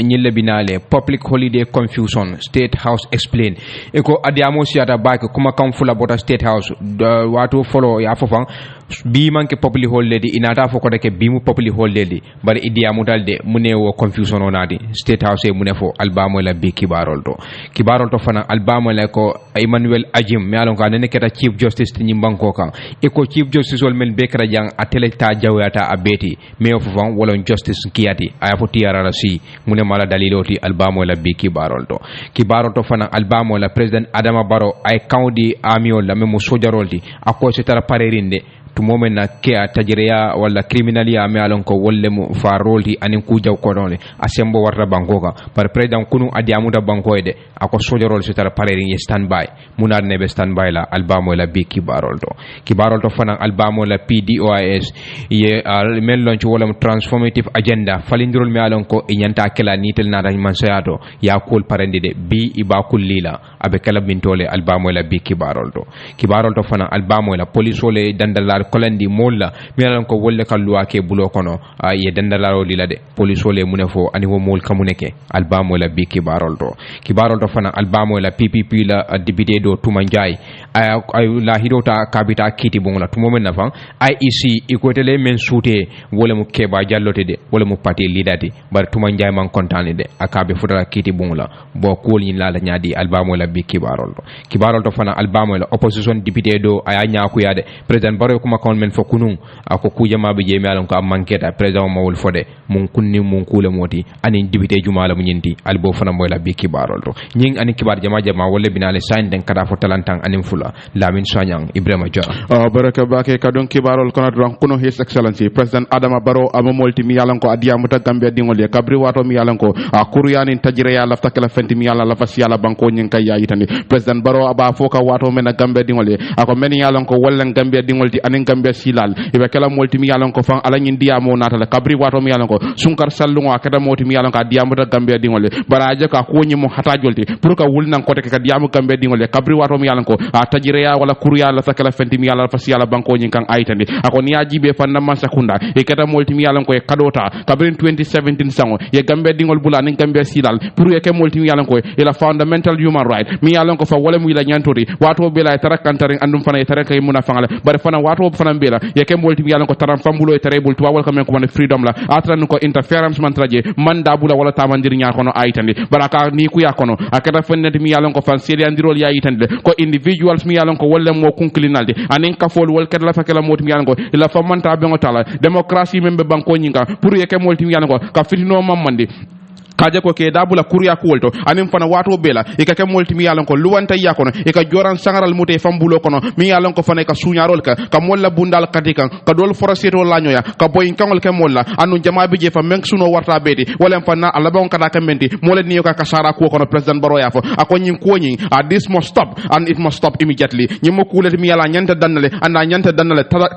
nyille binale public holiday confusion State House explain eko adiamo siata bake kuma kam fula bota State House watu follow ya fofan bi manke public holiday inata fo ko de ke bi mu public holiday bari idiamo dalde mune wo confusion onadi State House e mune fo albamo la bi kibarol to fana albamo la ko Emmanuel Ajim mi alon ka nene keta Chief Justice ni banko kan eko Chief Justice wol men be kra jang atele ta jawata abeti me of fon wolon justice kiyati aya fo tiara si mune mala daliloti albamo la bi kibarol to fana albamo la President Adama Barrow ay kawdi amiol la memo sojarolti ako se tara parerinde to moment na ke tajiriya wala criminalia me alon ko wolle mu fa rolti anin ku jaw ko don asembo warta banko ka par president kunu adiamu da banko ede ako sojarol se tara parering ye standby munar nebe standby la albamo la bi kibarol to fana albamo la PDOIS ye mel launch wala transformative agenda falindirol me alon ko inyanta kala nitel na dañ man sayato ya kul parende de bi iba kullila abe kala bintole albamo la bi kibarol to fana albamo la police wala dandal kolandi molla mi alan ko wolle kalluwa ke bulo kono ye dandalaro lila de police wala mune fo ani wo mol kamuneke albamo la bi kibarol to fana albamo la PPP la député do tumanjay ay la hidota kabita kiti bongola tumomen na fan IEC ikotele men soute wala mu keba jallote de wala mu parti lidati bar tumanjay man kontane de akabe futara kiti bongola bo kol yin la nyaadi albamo la bi kibarol to fana albamo la opposition député do aya nyaaku yade president Barrow kuma kon men fo kunun ako kujama be jemi alon ko manketa president mawul fode mun kunni mun kula moti ani député jumala mu nyinti albo fana moy la bi kibarol nying ani kibar jama wala binale sain den kada fo talantang anim fula Lamin Sanyang Ibrahima Jara baraka bake kadon kibarol kono don kuno his excellency president Adama Barrow amolti mi yalan ko adiamu ta Gambia dingol ye kabri wato mi yalan ko kuryani tajire ya lafta kala fenti mi yalla la fasiala banko nyin kay ya yitani president Barrow aba foka wato men Gambia dingol ye ako men yalan ko wallan Gambia dingol ti anin Gambia silal ibe kala molti mi yalan ko fan ala nyin diamo natala kabri wato mi yalan ko sunkar sallungo akada moti mi yalan ko adiamu ta Gambia dingol ye baraje ka ko nyi mo hata jolti pour ka wulnan ko te ka diamu Gambia dingol ye kabri wato mi yalan ko tajire ya wala kurya la sakala fenti mi yalla fasiala banko nyin kan aytandi ako ni ajibe fanna man sakunda e kata molti mi yalan ko e kadota kabrin 2017 sango ye Gambia dingol bula nin Gambia silal pour ye ke molti mi yalan ko e la fundamental human right mi yalan ko fa wala mu la nyantori wato bela tarakantari andum fana e taraka muna fangala bare fana wato fana bela ye ke molti mi yalan ko taram fambulo e tarebul tuwa wala kamen ko man freedom la atran ko interference man traje manda bula wala tamandir nya kono aytandi baraka ni ku yakono akata fennati mi yalan ko fan seli andirol ya yitande ko individuals mi yalan ko wala mo kunkilinalde anen ka fol wol kedla fakela moti mi yalan ko ila famanta be ngotala démocratie membe banko nyinga pour ye ke molti mi yalan ko ka fitino mamande kaje ko ke dabula kurya ko wolto anim fana wato bela e ka ke molti mi yalan ko luwanta yakono e ka joran sangaral mute fambulo kono mi yalan ko fana ka suñarol ka molla bundal kadikan ka dol forasito lañoya ka boyin kangol ke molla anu jama bi je fa men suno warta beti wala fana alla bon kada kamenti mola ni ka kasara ko kono president Barrow ya fo ako nyin ko nyin this must stop and it must stop immediately nyimo kulet mi yala nyanta dannale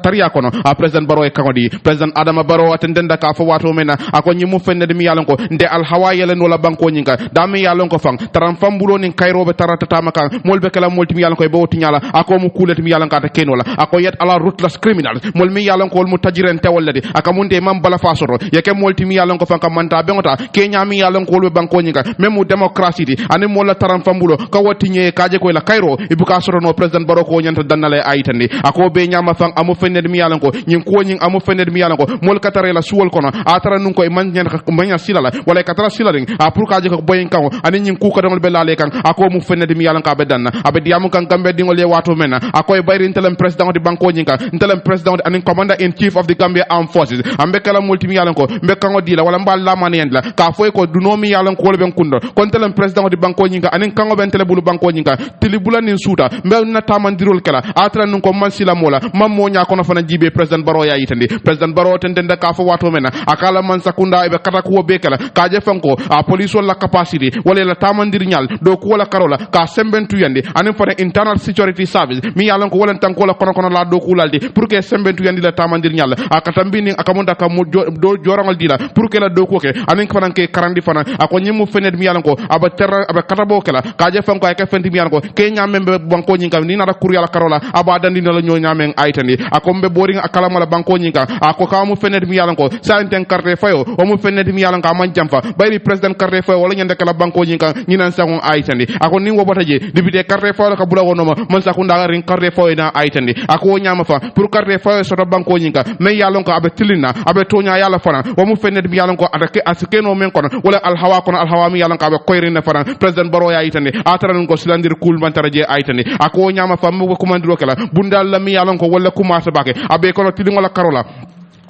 tariya kono president Barrow e kangodi president Adama Barrow atendenda ka fo wato mena ako nyimo fenne mi yalan ko nde al yelen wala banko nyinga dami yalon ko fang taram fambulo nin kayrobe tarata makan molbe kala molti mi yalon ko e bawti nyala ako mu kulet mi yalon ka ta kenola ako yet ala ruthless criminal mol mi yalon ko mu tajiren tewolade aka munde mam bala fasoro yeke molti mi yalon ko fang ka manta bengota kenya mi yalon ko be banko nyinga memu democracy di ani mola taram fambulo ka woti nye kaje ko la kayro ibuka soro no president Barrow ko nyanta dannale ayitande ako be nyama fang amu fened mi yalon ko nyin ko nyin amu fened mi yalon ko mol katare la suwol kono atara nun ko e man nyen ko manya silala wala katara silaring pour ka je ko boyen kan ani nyin ku ko dongol be laale kan ako mu fenne de mi yalan ka be danna abe diamu kan gambe dingol le wato mena ako e bayri intelem president di banko nyin kan intelem president ani commander in chief of the Gambia Armed Forces ambe kala multi mi yalan ko be kan o dila wala mbal la mani en la ka foy ko du no mi yalan ko le ben kundo kon intelem president di banko nyin kan ani kan o ben tele bulu banko nyin kan tili bulanin suuta mbe na tamandirol kala atra nun ko man sila mola mam mo nya ko na fana jibe president Barrow ya yitandi president Barrow tende ka fo wato mena akala man sakunda e be kata ko be kala ka je fanko police wala capacity wala la tamandir nyal do ko wala karola ka sembentu yande anen fane internal security service mi yalan ko wala tan ko la kono la do ko laldi pour que sembentu yande la tamandir nyal akata mbini akamonda ka do jorangal dila pour que la do ko ke anen fane ke karandi fana ako nyimu fenet mi yalan ko aba terra aba katabo kala ka je fam ko ay ka fenti mi yalan ko ke nyamembe banko nyinga ni na kur yala karola aba dandi na la nyo nyamen aytani ako mbe boring akala mala banko nyinga ako ka mu fenet mi yalan ko sa enten carte fayo o mu fenet mi yalan ka man jamfa bayri ni president carte fo wala nyande kala banko nyinka nyinan sango aitandi ako ni wobota je député carte fo ka bula wono man sakunda rin carte fo ina aitandi ako nyama fa pour carte fo soto banko nyinka me yalon ko abe tilina abe tonya yalla fana wa mu fennet mi yalon ko atake askeno men kono wala al hawa mi yalon ko abe koyrine fana president baro ya aitandi ataran ko silandir kul man taraje aitandi ako nyama fa mu ko mandiro kala bundal la mi yalon ko wala kumata bake abe kono tilin wala karola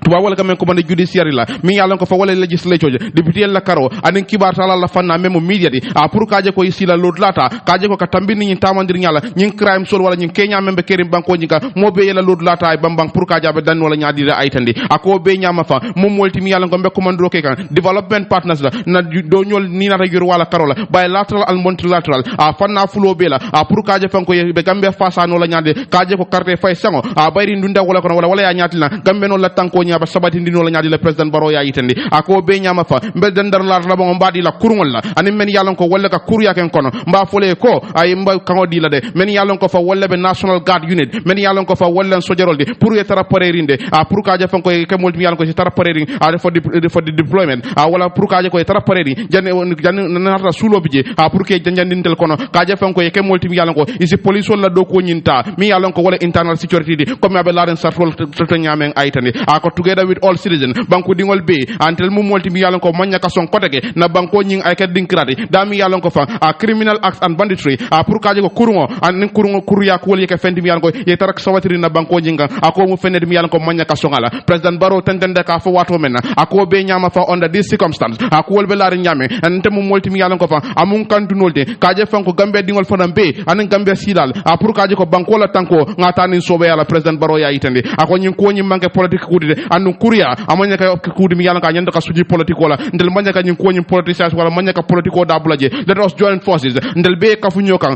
tuba wala gamen ko bande judiciaire la mi yalon ko fa wala legislature député la karo anen kibar tala la fanna memo media di pour kaje ko isila lod lata kaje ko katambini ni tamandir nyala nyin crime sol wala nyin kenya membe kerim banko nyika mo be yela lod lata ay bambang pour kaje be dan wala nyaadi ay tandi ako be nyama fa mom molti mi yalon ko be ko mandro ke kan development partners la na do nyol ni na yor wala karo la bilateral and multilateral fanna fulo be la pour kaje fanko be gambe fasa no la nyaade kaje ko carte fay sango bayri ndunda wala ya nyaati na gambe no la tanko ba sabati ndino la nyaadi le president baro ya yitandi ako be nyama fa mbel dandar la rabo mbadi la kurngol la ani men yalon ko walla ka kur yaken kono mba fole ko ay mba kango di la de men yalon ko fa walla be national guard unit men yalon ko fa walla sojerol de pour yetara parerinde pour ka ja fanko ke molti yalon ko ci tara parering for the deployment wala pour ka ja ko tara parering janne nata sulo bije pour ke janjandintel kono ka ja fanko ke molti yalon ko isi police wala do ko nyinta mi yalon ko wala internal security di comme abe la den sartol to nyamen aytandi ako together with all citizens banko dingol be antel mum multi mi yalon ko manya ka son koteke na banko nying ay ka dinkrati da mi yalon ko fa criminal acts and banditry pour kaje ko kurungo an kurungo kuruya ko wol yeke fendi mi yalon ko ye tarak sawatiri na banko nyinga ako mu fenede mi yalon ko manya ka songala president baro tentende ka fa wato menna ako be nyama fa under this circumstance ako wol be laari nyame ante mum multi mi yalon ko fa amun kantunolde kaje fanko gambe dingol fana be an gambe silal pour kaje ko banko la tanko ngata ni sobe yala president baro ya itende ako nyin ko nyin manke politique kudide anu kuria amanya ka kudi mi yalla ka nyanda ka suji politique wala ndel manya ka nyin ko nyin politicians wala manya ka politico da bulaje let us join forces ndel be ka fu nyokan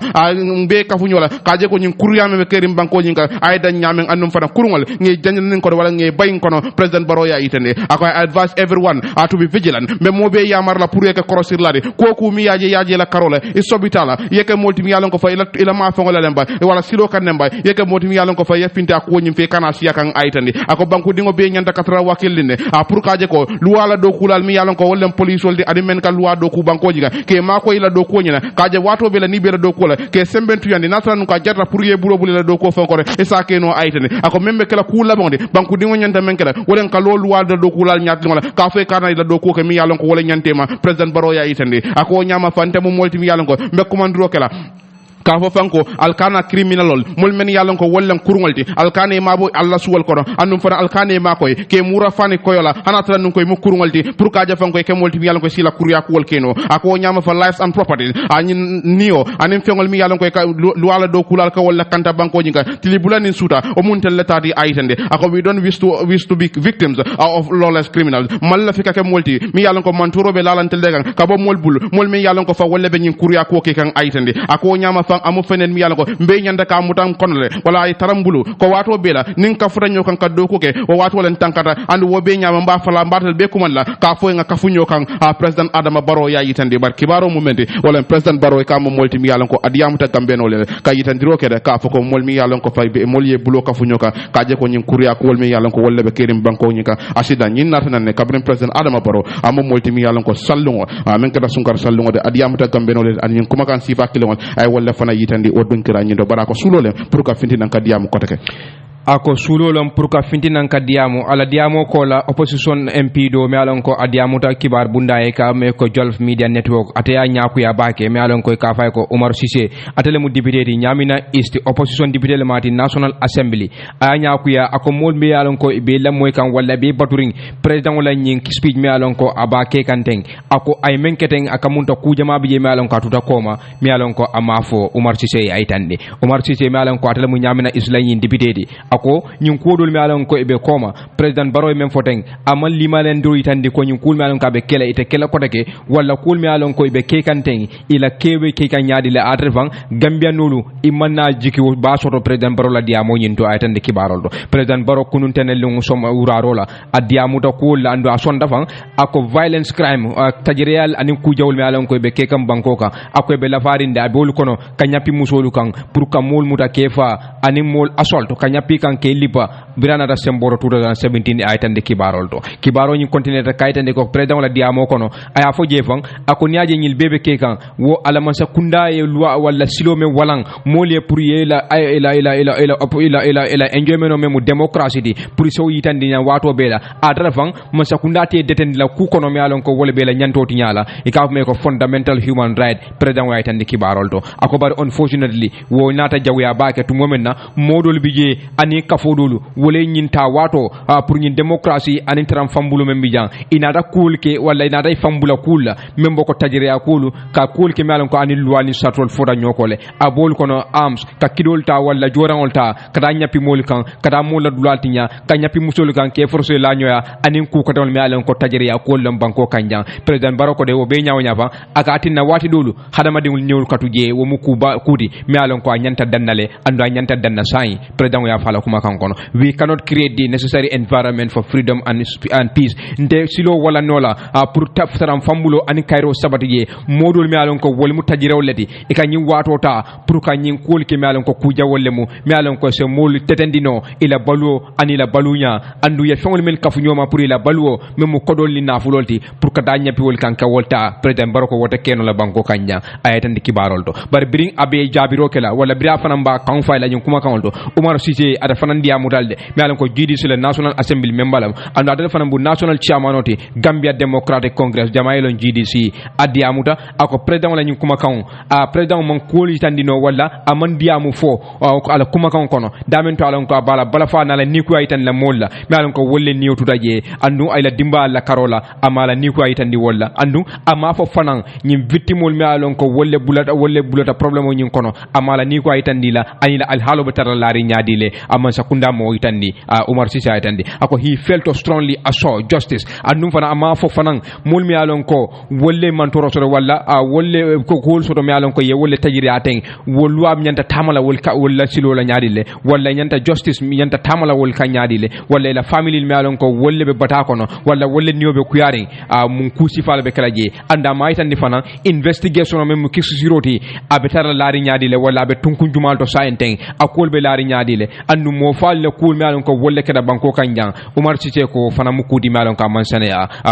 be ka fu nyola ka je ko nyin kuria me kerim banko nyin ka ay dañ nyamen annum fana kurungol ngi janjal nin ko wala ngi bayin kono president baro ya itende ako I advise everyone to be vigilant me mo be yamar la pour yeke crossir la de koku mi yaje la karola e sobitala yeke multi mi yalla ko fa ila ma fa ngola lemba wala silo kan nemba yeke multi mi yalla ko fa yefinta ko nyim fe kana siya kan aytandi ako banko dingo be nyanda katra wakilinde pour kaje ko luwala do kulal mi yalon ko wollem police wolde adi men ka luwa do ku banko jiga ke mako ila do ko nyina kaje wato be la ni be la do ko la ke sembentu yandi natran ko jarta pour ye bulo bulo la do ko fon ko e sa ke no aytene ako membe kala kula bonde banko dingo nyanta men kala wolen ka lo luwa do kulal nyat wala ka fe kana ila do ko ke mi yalon ko wala nyantema president baro ya itande ako nyama fante mo molti mi yalon ko be komandro kala ka fo fanko alkana criminalol mul men yalon ko wollen kurngolti alkane mabo alla suwal kono annum fana alkane makoy ke mura fani koyola hanata nun koy mu kurngolti pour ka jafan koy ke molti mi yalon ko sila kurya ko wol keno ako nyama fa lives and properties anin niyo anin fengol mi yalon koy luwala do kulal ka wala kanta banko jinga tilibulani suta o muntel leta di aytande ako we don't wish to be victims of lawless criminals malla fika ke molti mi yalon ko manturo be lalantel degan ka bo molbul mol mi yalon ko fa wolle be nyin kurya ko ke kan aytande ako nyama amu fenen mi yalla ko mbe nyanda ka mutam konole wala ay tarambulu ko wato bela nin ka futa nyokan ka do ko ke o wato len tankata and wo be nyama mba fala mbatal be kuman la ka fo nga kafu nyokan president Adama Barrow ya yitande bar kibaro mumende wala president Barrow ka mo molti mi yalla ko adiyamu ta gambeno le ka yitandiro ke de ka fo ko mol mi yalla ko fay be mol ye bulo kafu nyoka ka je ko nyin kuriya ko wol mi yalla ko wolle be kerim banko nyika asida nyin natana ne kabrin president Adama Barrow amo molti mi yalla ko sallungo men ka sunkar sallungo de adiyamu ta gambeno le an nyin kuma kan sifa kilon ay wolle fana yitandi o donkira nyindo bara ko sulole pour ka finti nan ka diamu kotake ako sulolom pour ka fintinan ka diamo ala diamo ko la opposition MP do me alon ko adiamo ta kibar bunda e ka me ko Jolf Media Network ataya nyaaku ya baake me alon ko ka fay ko Omar Cissé atele mu député di nyamina East opposition député le mati National Assembly aya nyaaku ya ako mol me alon ko be lam moy kan walla be baturing president wala nyin speech me alon ko abake kanteng ako ay menketeng akamunta kujama bi me alon ko tuta koma me alon ko amafo Omar Cissé ay tande Omar Cissé me alon ko atele mu nyamina islayin député di ako nyun kodol mi alon ko be koma president Barrow men foteng amal limalen do itande ko nyun kul mi alon ka be kela ite kela kotake wala kul mi alon ko be kekanteng ila kewe kekan nyaadi la atrefan gambia nulu imanna jiki ba soto president Barrow la diamo nyinto aytande kibarol do president Barrow kunun tenel som urarola adiamu to kul ando asonda fan ako violence crime tajreal anin ku jawul mi alon ko be kekam bankoka ako be lafarinde abol kono kanyapi musolu kan pour kamol muta kefa anin mol assault kanyapi kan ke lipa birana da semboro 2017 ay tande kibarol to kibaro ni continue ta kaytande ko president la diamo kono aya fo jefan ako niaje nyil bebe ke kan wo alama sa kunda e loi wala silo me walang mole pour yela ila enjoyment me mu democracy di pour so yitandi nya wato bela adara fan masa kunda te deten la ku kono me alon ko wala bela nyantoti nyala e ka me ko fundamental human right president wa yitandi kibarol to ako bar unfortunately wo nata jawya baake to momenna modol bije ani kafodolu wole nyinta wato pour nyin democracy ani tram fambulu men bijan inada cool ke wala inada fambula cool membo ko tajire ya cool ka cool ke melan ko ani luwani satol foda nyokole abol kono arms ka kidol ta wala jorangol ta kada nyapi mol kan kada mola dulaltinya ka nyapi musol kan ke force la nyoya ani ku ko dol melan ko tajire ya cool lam banko kanjang president baroko de wo be nyaaw nyafa aka atinna wati dolu hadama dingul nyewul katuje wo mu kuba kudi melan ko nyanta dannale ando nyanta danna sai president ya fala kuma kan kono we cannot create the necessary environment for freedom and peace nde silo wala nola pour taftaram fambulo ani kairo sabatiye modol mi alon ko wol mu tajiraw leti e ka nyi wato ta pour ka nyi kol ke mi alon ko kuja wolle mu mi alon ko se mol tetendino ila baluo ani la balunya andu ya fongol mel kafu nyoma pour ila baluo memo kodol li nafulolti pour ka danya pi wol kan ka wolta president baroko wota keno la banko kanya ayatan di kibarol to bar bring abe jabiro kala wala bira fanam ba kan fayla nyi kuma kan to Umar Cissé ada fanan dia mudalde mi alon ko jidi sur le National Assembly membalam ando ada fanan bu national chairman oti Gambia Democratic Congress jamailon GDC adi amuta ako president la nyi kuma kan president mon koli tandino wala aman diamu fo ala kuma kan kono damen to alon ko bala fa na la niku ay tan la molla mi alon ko wolle niw tutaje andu ay la dimba la karola amala niku ay tan di wala andu ama fo fanan nyi victimol mi alon ko wolle bulata problème nyi kono amala niku ay tan di la anila al halo betara lari nyaadile amma sakunda mo itandi Umar Cissé itandi ako he felt to strongly assure justice andum fana ama fo fanan mul mi alon ko wolle mantoro so wala wolle ko kol so mi alon ko ye wolle tajiri aten wollu am nyanta tamala wol ka wala silo la nyaadile wala nyanta justice mi nyanta tamala wol ka nyaadile wala la family mi alon ko wolle be bata kono wala wolle niobe kuyari mun kusi fala be kalaje anda ma itandi fana investigation mem kisu siroti abetara lari nyaadile wala be tunkun jumal to saenten akol be lari nyaadile andu mo falle kul mi alon ko wolle kada banko kanjang Umar Cissé ko fana mukudi mi alon ka mansane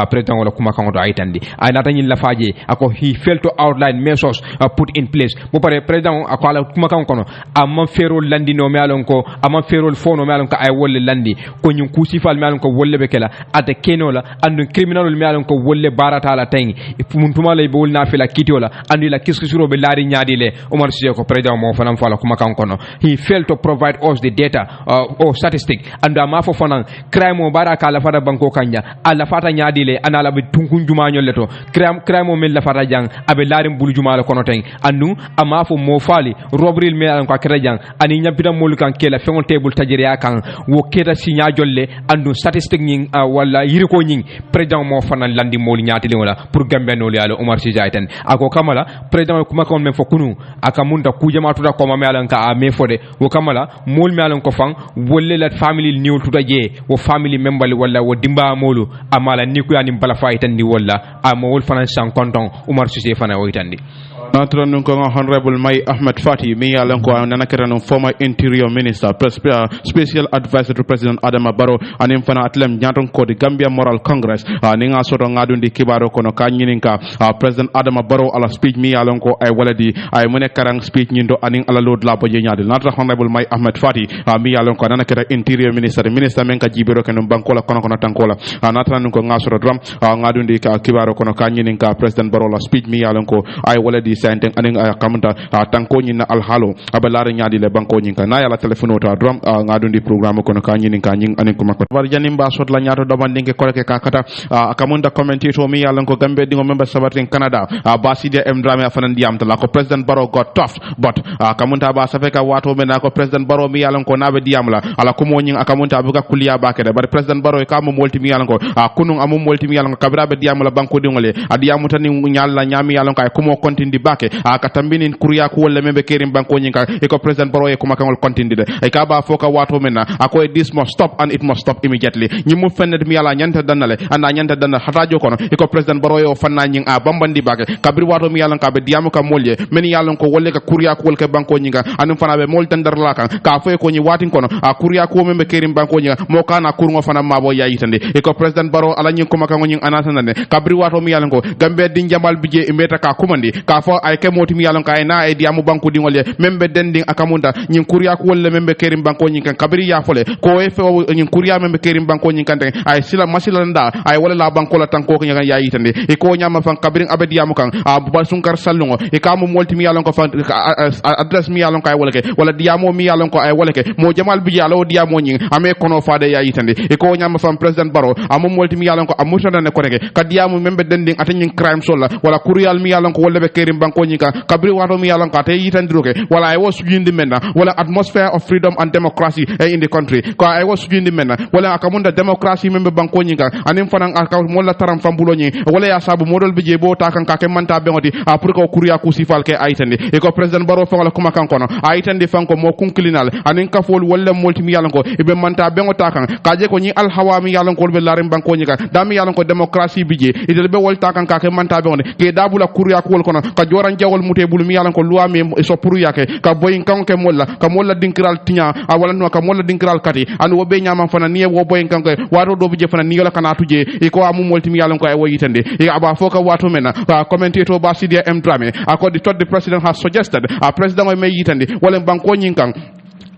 president wala kuma kan do aytandi ay nata nyin la faje ako he failed to outline measures put in place bo pare president ako ala kuma kan kono amma ferol landi no mi alon ko amma ferol fono mi alon ko ay wolle landi ko nyum kusi fal mi alon ko wolle be kala ate kenola andu criminal mi alon ko wolle barata la tangi mun tuma lay bol na fela kitiola andu la kiski suro be lari nyaadile Umar Cissé ko president mo fana fala kuma kan kono he failed to provide us the data or statistic anda ma fo fanan crime o baraka la fata banko kanja ala fata nyaadile anala be tunkun juma nyolleto crime o mel la fata jang abe larim bulu juma la kono ten andu ama fo mo fali robril me an ko akra jang ani nyabita mol kan kela fengol table tajiriya kan wo keta sinya jolle andu statistic nyin wala yiriko nyin president mo fanan landi mol nyaatile wala pour gambe no yalo Umar Cissé aytan ako kamala president kuma kon men fo kunu aka munda kujama tuda ko ma alan ka me fode wo kamala mol me alan ko fan wolle la family niwol tuda je wo family member wala wo dimba molu amala ni ko yani bala fa itandi wala amol fanan san konton Umar Cissé fana wo itandi Natron ko Honorable Mai Ahmed Fati mi yalan ko nanakirano former interior minister special advisor to President Adama Barrow anim fana atlem nyaton ko de Gambia Moral Congress ninga soto ngadundi kibaro kono ka nyininka President Adama Barrow ala speech mi yalan ko ay waladi ay mune karang speech nyindo aning ala lord la boje nyaade Natron Honorable Mai Ahmed Fati mi yalan ko nanakira interior minister men ka jibiro kenon bankola kono tankola Natron ko ngasoro drum ngadundi ka kibaro kono ka nyininka President Barrow la speech mi yalan ko ay waladi senten aning kamanta tanko nyina alhalo abalare nyaadi le banko nyinka na yala telephone ta drum ngadundi programme kono ka nyinin ka nyin aning ko makko war janim ba sot la nyaato do bandinge ko ke ka kata akamunda commentator mi yalla ko gambe dingo member sabatin Canada Basidia M Drame afanan diam ta ko President Barrow got tough but akamunda ba safeka wato mena ko President Barrow mi yalla ko nabe diam la ala ko mo nyin akamunta abuka kuliya bakede bar President Barrow ka mo molti mi yalla ko kunun amu molti mi yalla ko kabira be diam la banko dingole adiamu tani nyalla nyami yalla ko ay ko mo kontindi bake akatambinin kuriya ko wolle membe kerim banko nyinka e ko President Barrow e ko makangol kontindide e ka ba foka wato menna ako this must stop and it must stop immediately nyimu fennet mi yalla nyanta danale anda nyanta danal hatajo kono e ko President Barrow o fanna nyin bambandi bake kabri wato mi yalla ka be diamu ka molye men yalla ko wolle ka kuriya ko wolke banko nyinka anum fana be mol tandar la kan ka fo ko nyi watin kono kuriya ko membe kerim banko nyinga mo kana kurungo fana mabo ya yitande e ko president baro ala nyin kuma kango nyin anasa ne kabri wato mi yalango gambe din jambal bije e meta ka kumandi ka fo ay ke moti mi yalango ay na e diamu banko dingol membe dending akamunda nyin kuriya ko wolle membe kerim banko nyin kan kabri ya fole ko e fo nyin kuriya membe kerim banko nyin kan ay sila masila nda ay wala la banko la tanko ko nyin ya yitande e ko nyama fan kabri abediamu kan a bal sunkar sallungo e ka mo molti mi yalango fan address mi yalango ay wala ke wala diamo mi yalango ay wala ke mo jamal bije alo diamo nyin ame kono faade ya yitande e ko nyama fan president baro amum molti mi yalango amutana ne ko reke kadiamu membe dending atanyin crime sola wala kuriyal mi yalango wala be kerim banko nyin kan kabri wato mi yalango ate yitandiroke wala ay was sujindi menna wala atmosphere of freedom and democracy in the country ko ay was sujindi menna wala akamunda democracy membe banko nyin kan anim fanan akaw molla taram fambulo nyin wala ya sabu modol bije bo takan ka ke manta be ngoti a pour ko kuriya ku sifal ke aytande e ko president baro fangala kuma kan kono aytande fanko mo kunkilinal anin kafol wala molti mi yalango e be manta be ngota kan kaje ko ni al hawami yalango be larim banko nyin kan dami yalango democracy bije idel be wolta kan ka ke manta be ngoti ke dabula kuriya ku wol kono ka joran jawol mute bulu mi yalango luami so pour yake ka boyin kan ke molla dinkiral tinya a wala no ka molla dinkiral kati an wo be nyama fana ni wo boyin kan ko wato do bije fana ni yola kana tuje e ko amu molti mi yalango ay wo yitande e aba foka wato mena commentator ba Sidia M Drame according to the president has suggested president o may yitande wala banko nyin kan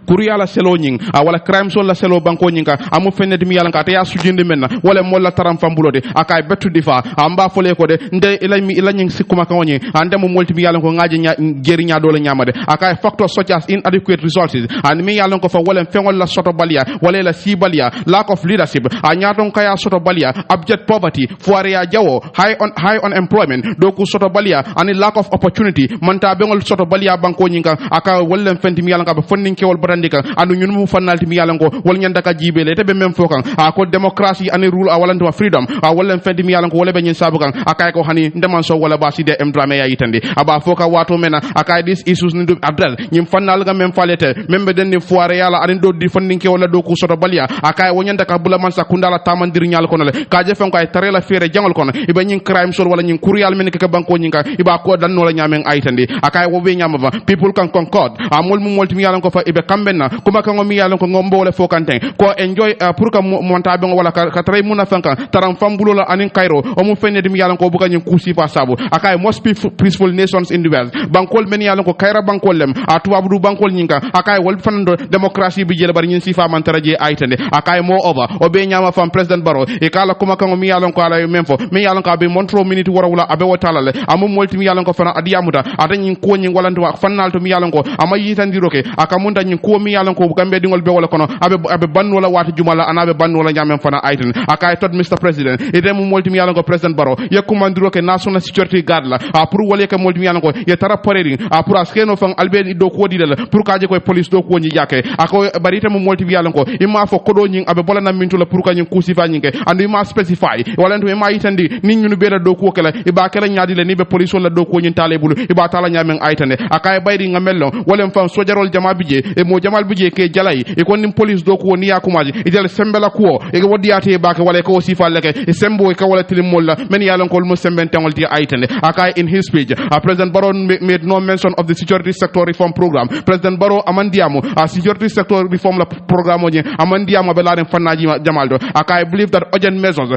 kuriya la selo nying wala crime sol la selo banko nyinga amu fenede mi yalanka ta ya sujinde menna wala molla taram fambulode akay bettu difa amba fole ko de nde ila nying sikuma kan woni ande mo multi mi yalanko ngaji jeri nya dole nyamade akay factor such as inadequate resources and mi yalanko fa wala fengol la soto balia wala la sibalia lack of leadership anyaton kaya soto balia abject poverty foire ya jawo high unemployment doku soto balia and lack of opportunity manta bengol soto balia banko nyinga akay wala fenti mi yalanka ba fonnin kewol ndika anu ñun mu fanalti mi yalango wol ñanda ka jibele te be mem fokan ko democracy ani rule wala ndo freedom wala fendi mi yalango wala be ñin sabukan akay ko hani ndeman so wala ba Sidia M Drame ya yitande aba foka wato mena akay these issues ni do address ñim fanal ga mem falete membe den ni foire yala ani do di fandinke wala do ko soto balia akay wo ñanda ka bula man sa kundala tamandir ñal kono le ka je fen ko ay tare la fere jangol kono ibe ñin crime sol wala ñin kuryal men ke banko ñinga iba ko dan no la ñamen aytande akay wo be ñama ba people can concord amol mu molti mi yalango fa ibe kambe kuma kan mi yalon ko ngombo wala fokanten ko enjoy pour que monta be wala ka tray muna fankan taram fambulo la anin Cairo o mu fenne mi yalon ko buka nyin kusi fa sabu akay most peaceful nations in the world bankol men yalon ko Cairo bankol lem a tubabu du bankol nyinga akay wol fanando democracy bi jele bar nyin sifa man taraje aytande akay mo over o be nyama fam president baro e kala kuma kan mi yalon ko ala memfo mi yalon ko be montro minute wara wala abe wotalale amu molti mi yalon ko fana adiamuta adanyin ko nyin wala ndo fannal to mi yalon ko ama yitandiroke akamunda nyin ko mi yalan ko gambe dingol be wala kono abe banno la wati jumala anabe banno la nyamem fana aitin akay tot Mr President ide mu molti mi yalan ko president baro yakumandiro ke national security guard la pour wala ke molti mi yalan ko ye tara parering pour askeno fan albe do ko didela pour kaje ko police do ko nyi jake ako barite mu molti mi yalan ko imma fo kodo nyin abe bola na mintu la pour ka nyin kusifa nyinke andu imma specify wala ndu imma yitandi ni nyunu be la do ko kala iba kala nyaadi le ni be police wala do ko nyin tale bulu iba tala nyamen aitande akay bayri ngamello wala fam sojarol jama bije e mo jamal bije ke jalay e ko nim police do ko ni yakumaji e jale sembela ko e wodiyate baake wala ko sifa leke e sembo e ka wala tilim molla men yalon ko mo semben tangol ti aitande akay in his speech President Barrow made no mention of the security sector reform program. President Barrow amandiamo security sector reform la program oje amandiamo be laden fannaji jamaldo akay believe that urgent measures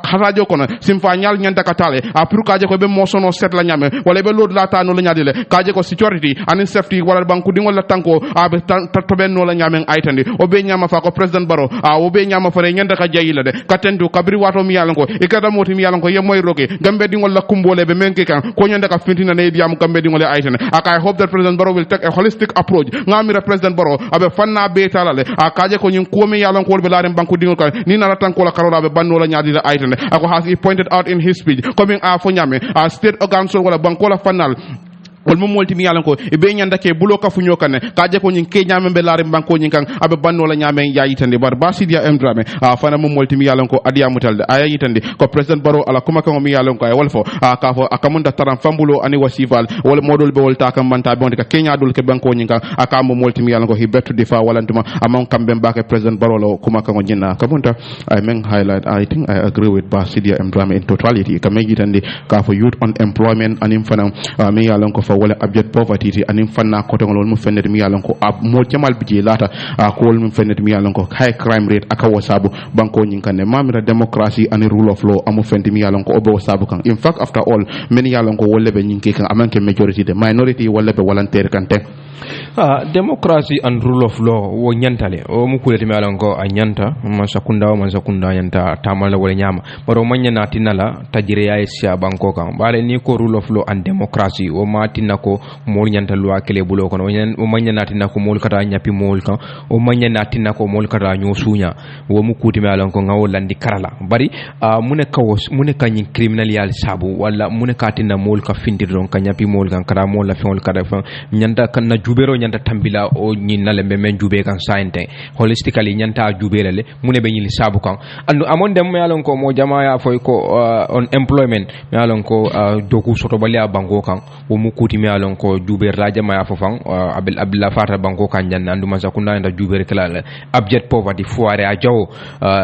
harajo kono simfa nyal nyanta katale pour kaje ko be mosono set la nyame wala be lod la tanu la nyadile kaje ko security and safety wala banku dingol la tanko abe to ben no la nyamen aitande o be nyama fa ko President Barrow o be nyama fa nyanda ka jayila de katendu kabri wato mi yalanko e kada moti mi yalanko ye moy roke gambe dingol la kumbole be menke kan ko nyanda ka fintina ne diam gambe dingol aitande I hope that President Barrow will take a holistic approach ngamira President Barrow abe fanna be talale akaje ko nyin ko mi yalanko be laaren banku dingol kan ni na tanko la karola be banno la nyaadi la aitande ako has he pointed out in his speech coming fo nyame state organs wala banko la fanal wol mom molti mi yalan ko e be nyanda ke bulo ka fu nyokane kaje ko nyin ke nyame be laare banko nyin kan abe banno la nyame yayitande bar ba Sidia M Drame fana mom molti mi yalan ko adiya mutalde ayayitande ko President Barrow ala kuma kan mi yalan ko ay wolfo ka fo akamunda taram fambulo ani wasival wol modol be wol ta kam manta be on ka kenya dul ke banko nyin kan aka mom molti mi yalan ko he betu defa walantuma amon kambe mbake President Barrow lo kuma kan nyina kamunta I men highlight I think I agree with ba Sidia M Drame in totality kamay yitande ka fo youth unemployment anim fana mi yalan ko lafa wala abject poverty ti anin fanna ko tengol mu fennet mi yalan ko mo jamal biji lata ko wol mu fennet mi yalan ko high crime rate aka wasabu banko nyin kanne mamira democracy and rule of law amu fendi mi yalan ko obo wasabu kan in fact after all many yalan ko wolle be nyin ke kan amanke majority de minority wolle be volunteer kan te democracy and rule of law wo nyantale o mu kuleti mi yalan ko a nyanta man sakunda nyanta tamala wala nyama baro manyana tinala tajire ya sia banko kan bare ni ko rule of law and democracy o ma tinako mol nyanta loi kele bulo kono o manyana tinako mol kata nyapi mol kan o manyana tinako mol kata nyo sunya wo mu kuti mi yalan ko ngawo landi karala bari mune kanyin criminal yal sabu wala mune katina mol ka findiron kan nyapi mol kan kara mol la fon kada fa nyanta kan na jubero nyanta tambila o nyinale be men jube kan sainte holistically nyanta jubelele mune be nyili sabu kan andu amon dem yalon ko mo jama ya foy ko on employment yalon ko doku soto balia bango kan o mu kuti mi yalon ko juber la jama ya fofan abilla fata bango kan janna andu man sakunda nda juber kala abject poverty foire a jaw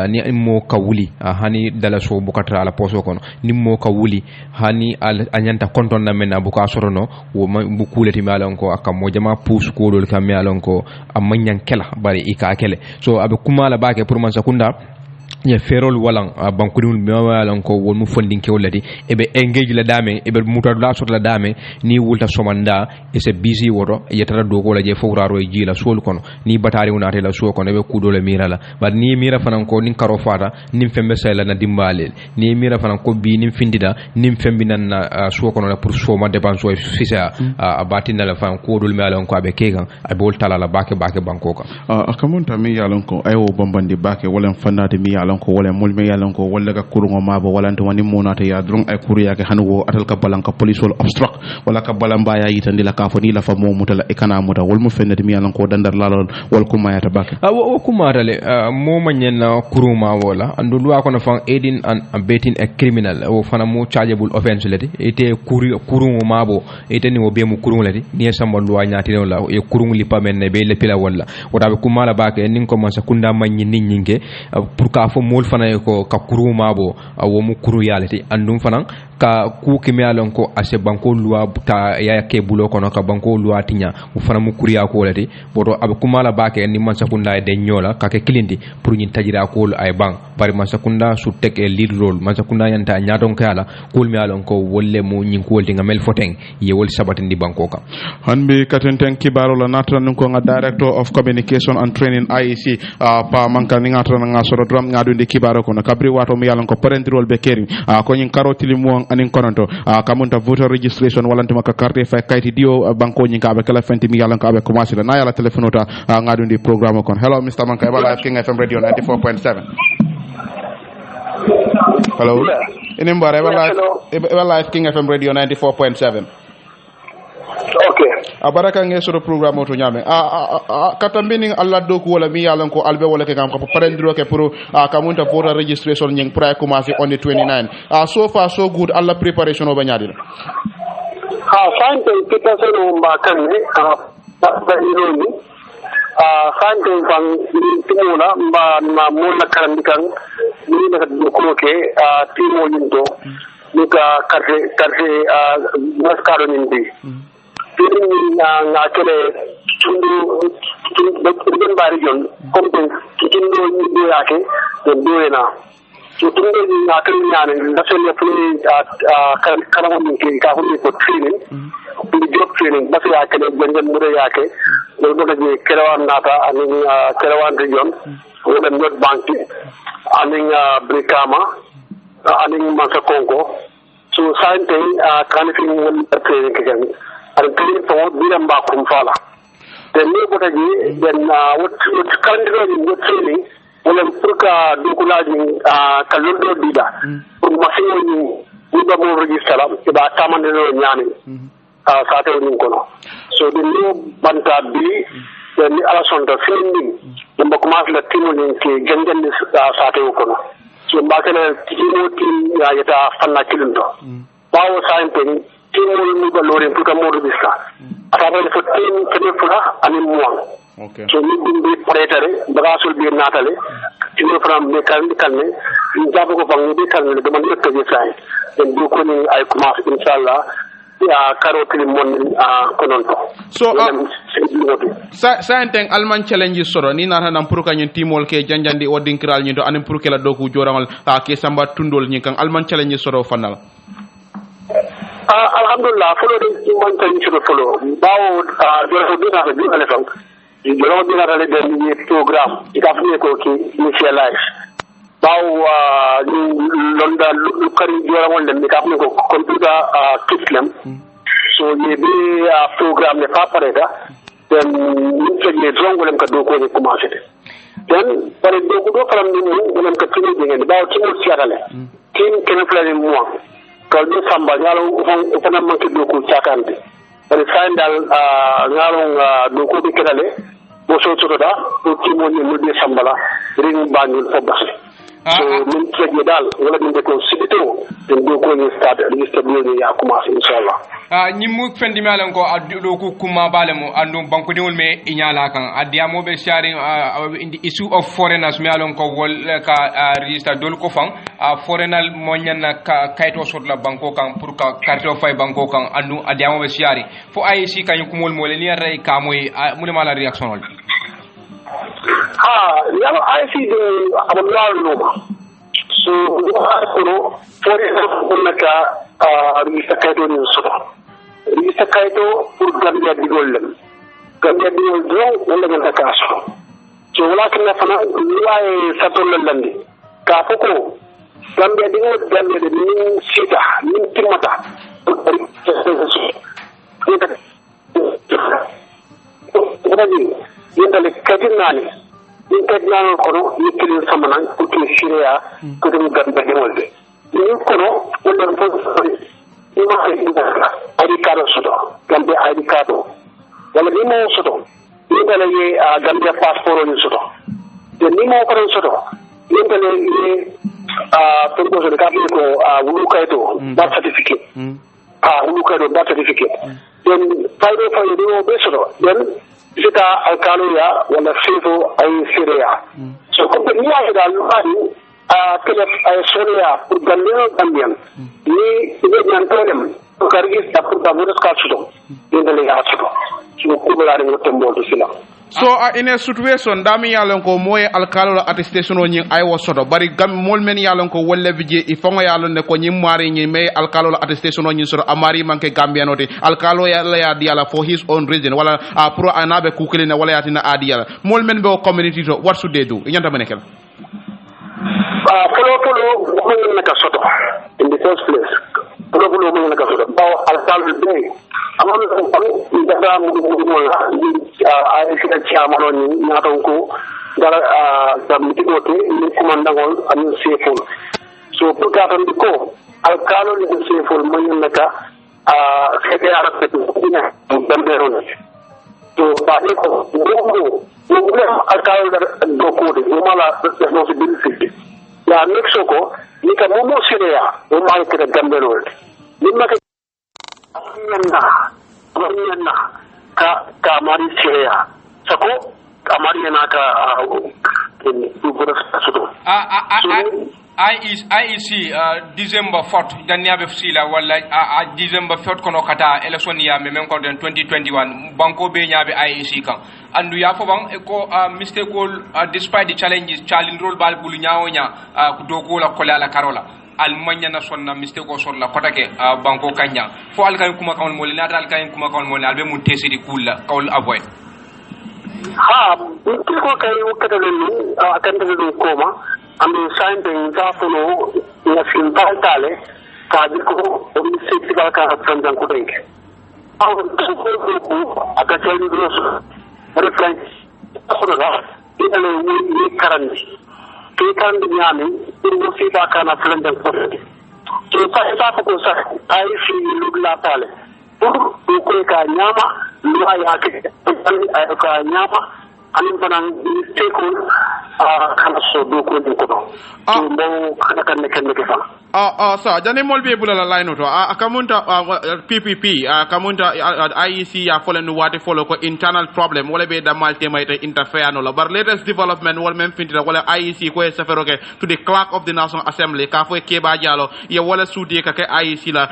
ni mo kawuli hani dala so bukatra ala poso kono ni mo kawuli hani anyanta konton na men abuka sorono wo bu kuleti mi yalon ko akam mo jama pus ko dol kam mi yalon ko amanyan kela bari ika kele so abe kumala bake pour man sakunda ya ferol walang bankudul mi walan ko won mu funding ke wolati ebe engage la dame ebe mutar la sot la dame ni wulta somanda e se busy woto yetara do ko la je fowraro e jila sol kono ni batari wonate la so kono ebe kudole mirala bad ni mira fanan ko nin karo fata nim fembe sayla na dimbalel ni mira fanan ko bi nim findida nim fembi nan na so kono la pour so ma dépense o fisa batina la fan ko dul mi alon ko abe kegan abe wol tala la bake banko ka akamunta mi yalon ko ayo bombandi bake wala fannade mi yalon ko wala mulme yalon ko wala ka kurungo mabo wala to wani monata ya drong ay kuriya ke hanugo atal ka balanka police wala obstruct wala ka balamba ya yitandi la ka foni la fa mo mutala e kana muta wal mu fennade mi yalon ko dandar lalol wal kuma ya tabake o kuma dale mo manyen kuruma wala andu lwa ko na fa aiding and abetting a criminal o fana mo chargeable offense lati ete kurungo mabo ete ni o be mu kurungo lati ni samba lwa nyati la e kurungo li pamen ne be le pila wala wada be kuma la bake nin ko man sakunda manyi ninninge pour ka fo mol fana ko ka kuru mabo awo mu kuru yalati andum fana ka ku kimi alon ko ase banko loi ta ya ke bulo kono ka banko loi tinya mu fana mu kuriya ko lati bodo ab kumala bake ni man sakunda de nyola ka ke kilindi pour nyin tajira ko ay bang bari man sakunda su tek e lead role man sakunda yanta nyaadon kala kul mi alon ko wolle mu nyin ko wolti ngamel foteng ye wol sabatindi banko ka hanbe katenten kibaro la natran ko nga director of communication and training IEC pa manka ni ngatra nga soro drum ngadu ndi kibaro ko na kabri wato mi yalan ko parentirol be kering ko nyin karotili mo anin kononto kamunta voter registration walante maka carte fa kayti dio banko nyin ka be kala fenti mi yalan ko abe commencer na yala telephone ta ngadu ndi programme kon hello Mr. Manka Eba Live King FM radio 94.7 hello inimbare Eba Live King FM radio 94.7 okay abaraka ngesoro programme to nyame katambini alla doku wala mi yalan ko albe wala ke kam ko parendiro ke pour kamunta voter registration nyeng pra commencer on the 29 so far so good alla preparation o banyadi fante preparation o mbakan ni ba ironi fante fang timula mba na mola karandikan ni na ko ke timo lindo nika carte maskaro nindi nga kele tundu bari jon comme tundu ni yake do na tundu ni nga kele nyane nasole fuli kana woni ke ka woni ko training ni job training basi yake le bengen mure yake do do je kelawan nata ani kelawan region wala not banki ani brikama ani masa kongo so sante kanifin woni training ke gami and clean for bilam ba kum fala then ne ko taji then what currently what training wala purka dukulaji kalondo dida pour machine ni ba mo register am ba tamande no nyani sa te woni kono so the new banta bi then ala son da filming ba commence la timo ni ke gangan ni sa te kono so ba kana timo tin ya yata fanna kilindo bawo science timul ni ba lore pour ka modu bisa ataba le fotin kene fula ani mo okay so ni bindi prétare bagasul bi natale timul fram me kan kalme ni jabu ko bangi bi kalme do man yetto je say den du ko ni ay commence inshallah karotili mon kononto so sa enten alman challenge soro ni na nan pour kanyen timol ke janjandi o dinkral nyi to anen pour ke la doku jorangal ke samba tundol nyi kan alman challenge soro fanal alhamdulillah folo de mon tan ci folo bawo joro dina ko dina le fam joro dina le den ni programme ita fune ko ki initialize bawo londa lu kari joro won den ka fune ko computer system so ye be programme ne fa pareda den ni ke jongolem ka do ko ni commencer den pare do ko do faram ni mo ko tini ngeen bawo ci mo siatale tin ken flani mo kalbi samba nyalo ufana manke doku chakante bari sandal nyalo doku be kedale bo so to da to timo ni no de sambala ring banul fobas so min tege dal wala min ko sibito den doku ni start register ni ya commence inshallah ñimmu fendi malen ko addo ko kuma balemo andum banko dewol me inyala kan adiamo be sharing in the issue of foreigners me alon ko wol ka register dol ko fan foreigner mo nyanna kayto sot la banko kan pour ka carte fay banko kan andu adiamo be shari fo ay si kan ko mol mol ni ray ka moy mu mala reaction wol yalo ay si de abdal no so ko foreigner ko naka register kayto ni sot register kayto pour Gambia digol len Gambia digol do wala ngata kaso so wala kana fana waye satol landi ka foko Gambia digol Gambia de min sita min timata yendale katinani in kadnano kono yikili samana ko shiria ko dum Gambia digol de ni kono wala fo ID card soto Gambia ID card wala ni mo soto ni dala ye Gambia passport ni soto de ni mo ko soto ni dala ye ko so de ka ko wulu kayto birth certificate wulu kayto birth certificate den faydo faydo ni mo be soto den sita alkalo ya wala sifo ay siria so ko ni ya dal mari kele ay soria pour Gambian ni ide ñantolem ko kargis ta pour ta ka sudo indele ya sudo so ko bala ni tembo to sila so in a situation dami yalon ko moye alkalo attestation o nyi ay wo sodo bari gam mol men yalon ko wolle vije i fongo yalon ne ko nyi mari nyi me alkalo attestation o nyi sodo amari manke gambian oti alkalo ya la ya diala for his own reason wala pro anabe kukele ne wala yatina adiala mol men be community to what should they do nyanta menekel Polo mo naka soto in the first place. Polo mo naka soto. Bawo alkalo be amon ko daga mo ay sita chamano ni nato ko dara da mitinote ni kumandangol an seful. So puta tan ko alkalo ni seful mo naka sete arate ina bandero ni. So ba ko mo alkalo do ko de mala responsibility ya Mexico ni ka momo sirea o ma ke da gambero ni ma ka nyanda ka mari sirea sako amari na ka ni bugura sudo IEC December 4th daniabe fsila wala December 4th kono kata election ya men ko den 2021 banko be nyaabe IEC kan andu ya fo bang ko mistake despite the challenges challenge role bal bulu nyaawonya do ko la kola karola almanya na sonna mistake ko sorla kotake banko kanya fo alkan kuma kawon moli na dal kan kuma kawon moli albe mun tesidi kula kawol avoid ko kay wakata len akan de koma ami sainte tafuno ya simbaltale kadi ko mi setti ba ka sanjan ko denke aka tayni grosso refrain asono ina ni karandi ke karandi nyami ko fi ba kana sanjan ko to sa ko sa ai fi lugla pale ko ka nyama lo ya ke ai ka nyama anin fanan teko kana so do ko ni ko to mo kana kan ne ke fa sa jani molbe bulala line to akamunta PPP akamunta IEC ya follow wati follow ko internal problem wala be da malte may interfere no la bar latest development wala même finti wala IEC ko saferoke to the clerk of the National Assembly ka fo Keba Diallo ya wala suudi ka ke IEC la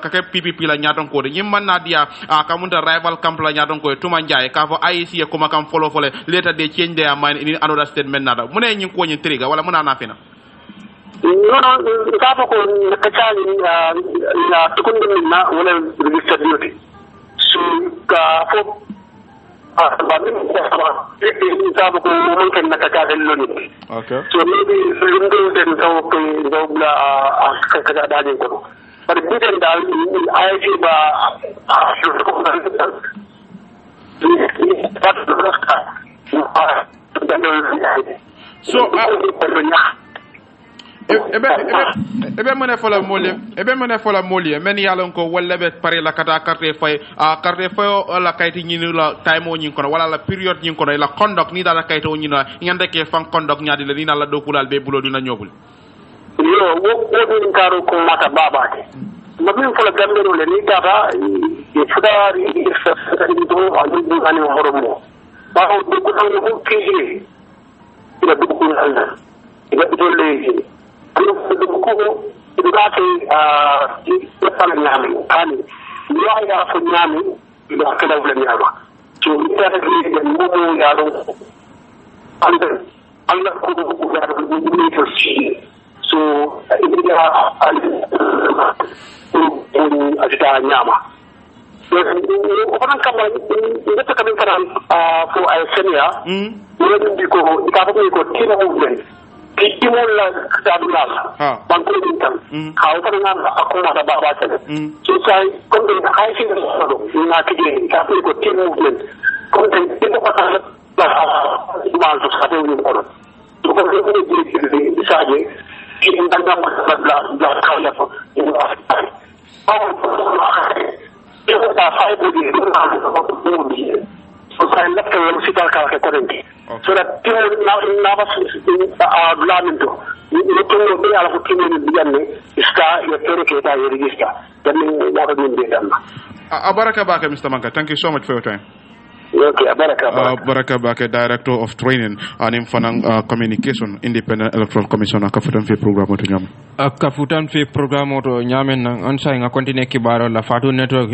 ka ke PPP la nyaton ko de nyimman na dia akamunta rival camp la nyaton ko tuma njaay ka fo IEC ya kuma kam follow fole later they change their mind in another statement nada mune nyin ko nyin triga wala muna na fina no ka ko nakachali na tukundin na wala register duty so ka fo ba min ka ko mun kan nakaka loni okay so maybe window den so bla ka da din ko but biden dal IIT ba so ebe mene fola molie men yalon ko walla be pare la kata carte fay la kayti ñini la time o ñin kono wala la period ñin kono la conduct ni dala kayti o ñina ñande ke fan conduct ñadi la ni na la dokulal be bulo dina ñobul yo wo din karo ko mata babate mabin fola gambero le ni tata e fudari e sa do alu ani horomo ba o do ko no kiji ila do ko Allah ila do le ko idugate yasal nyami ani ya fa nyami ila kada wala nyama to ita da ni mu ya do Allah ko ya do ni to shi so ida ajita nyama so wannan kamar ida ta kamin kana for a senior ne ko ka ko tino movement la kadulal banko din tan hawo tan na akuma da baba ta so sai kon da kai shi da so na kije ka ko team movement kon da tin ko ta ba to sa to ni ko to ko ni saje kin dan da la ka ya ko ko ta fa ko di na so sai la ka lo sita ka ko renti so that people na ba laminto ni to be ala ko tini ni biyanne iska ya tere ke ta register dan ni ya ko din dan abaraka baka Mr. Manka, thank you so much for your time. Okay, Baraka Bake, Director of Training and Infanang Communication, Independent Electoral Commission, Kafutan Fe Program to Nyam. Kafutan Fe Program to Nyamen, answering a continent Kibaro, La Fatu Network,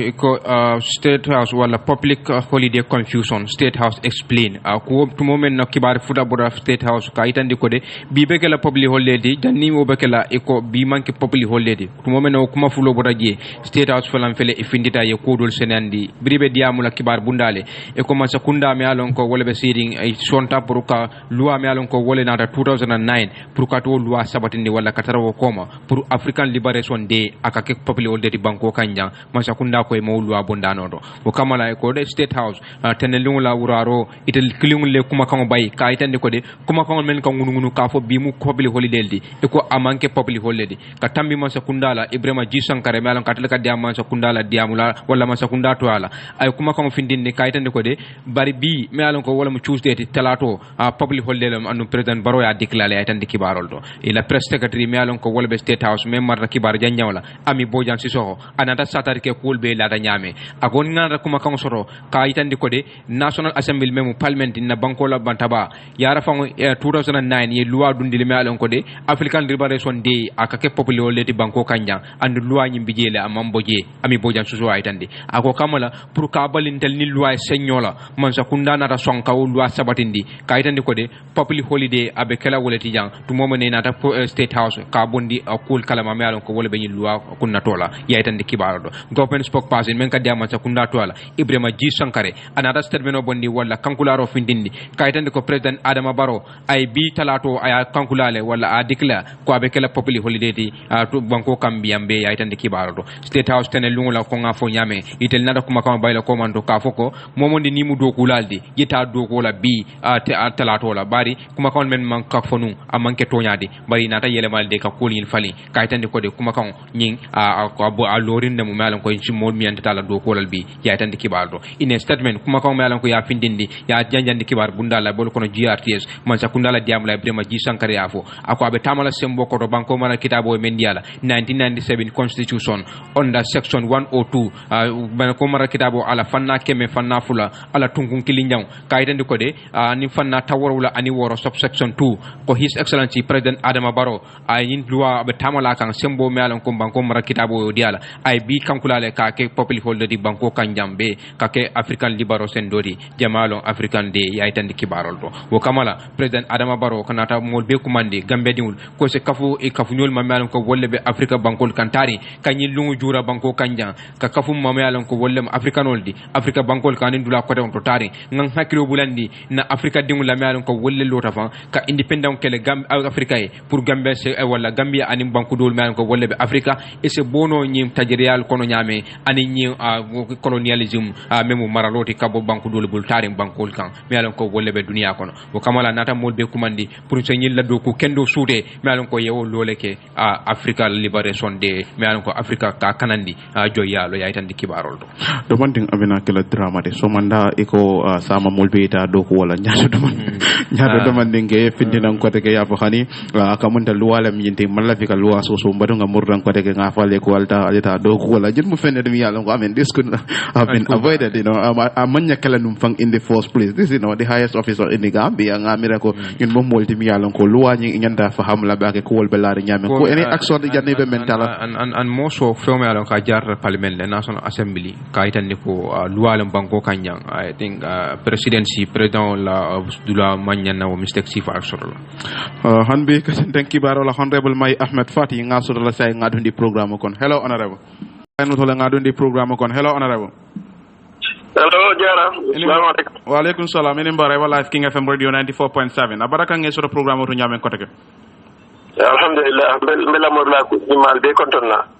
State House, while a public holiday confusion, State House explain. A to moment Kibar Futabura State House, Kaitan Decode, Bibekela public holiday, Jani Obekela, Eco, Bimanki public holiday. To moment of Kumafulo Boragie, State House Falamfele, Ifindita, Yakodul Senandi, Bribe Diamula Kibar Bundale. Koma sakunda me alon ko wala be siding ay sonta puruka loi me alon ko wala na 2009 puruka to loi sabatindi wala katarawo koma pour African Liberation Day aka ke populi olde di banko kanja masakunda ko e mo loi bondano do o kamala ko de State House tenelung la wuraro itel kilung le kuma kan bay ka itande ko de kuma kan men kan ngunu ka fo bi mu populi holiday di e ko amanke populi holiday ka tambi masakunda la Ibrahima G Sankare me alon katel ka diam masakunda la diamula wala masakunda to ala ay kuma kan findinde ka itande ko de bari bi me alon ko wala mo Tuesday ti talato public holiday lam anu president Baro ya déclarer ay tan di kibarol do e la press secretary me alon ko wala be State House me marna kibar janjawla ami bojan sisoho anata satar ke kulbe la da nyame agon ngana kuma kan soro ka ay tan di ko de National Assembly memu parliament na banko la bantaba yara fango 2009 ye loi dundi me alon ko de African Liberation Day aka ke public holiday banko kanja and loi nyimbi jele amam boje ami bojan siso ay tan di ako kamala pour ka balintel ni loi senyola man sakunda na sonka o loi sabatindi kayitandi ko de public holiday abe kala wolati jang to momene nata State House ka bondi akul kala ma melon ko wala be loi kunna tola yaytandi kibaro do government spokesperson men ka diama sakunda tola Ibrahima G Sankare anata statement o bondi wala kankularo findindi kayitandi ko president Adama Barrow ay bi talato ay kankulale wala a declare ko abe kala public holiday ti to banko kambiambe yaytandi kibaro do State House tenel lungu la ko ngafo nyame itel nada kuma kama bayla komando ka foko momondi ni mu dokulaldi yita dokola bi talatola bari kuma kan men man ka fonu amanke tonyade bari nata yelemalde ka kolin fali kaytande ko de kuma kan nyin a lorin ne mu malan ko ci mod mi antala dokolal bi ya tande kibardo in a statement kuma kan malan ko ya findindi ya janjandi kibar bundala bol kono GRTS man sakundala diamla brema ji sankare afo ako abe tamala sembo ko to banko mala kitabo men diala 1997 constitution under section 102 ban ko mara kitabo ala fanna keme fanna fula ala tungun kilinjang kaytande ko de ni fanna tawarula ani woro subsection 2 ko his excellency president Adama Barrow ayin loi abe tamala kan sembo malan ko banko mara kitabo diala ay bi kankulale ka ke populi holde di banko kanjambe ka ke african libero sendori jamalo african de yaytande kibarol do wo kamala president Adama Barrow kanata mol be kumande gambe diwul ko se kafu e kafu nyol mamalon ko wolle be africa bankol kantari kanyi lungu jura banko kanja ka kafu mamalon ko wolle africanol di africa bankol kanin dula ko don to tari ngan hakilo bulandi na africa diwul la mamalon ko wolle lota fa ka independent kele gam africa e pour gambe se wala gambia anim banko dol mamalon ko wolle be africa e se bono nyim tajrial kono nyame ani nyim colonialism memu maraloti kabo banko dol bul tari bankol kan mamalon ko wolle be dunia kono wo kamala nata mol be kumandi pour se nyilla do ko kendo suude mi alon ko yewo loleke africa liberation de mi alon ko africa ka kanandi joyalo yaytandi kibarol do manding amina kala drama de so manda iko sama molbeta do ko wala nyaado do manding ke findinan ko te ke ya fani akamunta luwala mi yinte malla fika luwa so so mbado nga murdan ko te ke ngafale ko alta alita do ko wala jin mu fende mi yalon ko amen this could have been avoided amanya kala num fang in the first place this is the highest officer in the Gambia ngamira ko ñun mom molti mi yalon ko luwa ñi ñanda fa xam la baake ko wol belari ñame ko any action de janne be mentala an moso fewme alon ka jar parliament le national assembly ka itande ko luwala banko kanjang I think presidency president la dula manyana wo mistake sifa aksoro hanbe ka sen tanki baro la honorable may Ahmed Fati ngasoro la say ngadundi programme kon hello honorable ayno to la ngadundi programme kon hello honorable. Hello Jara. Assalamualaikum. Waalaikum salam. Ini mbare wala King FM radio 94.7. Abaraka nge sura programme to nyame koteke. Alhamdulillah. Mbela morla ku imal be kontonna.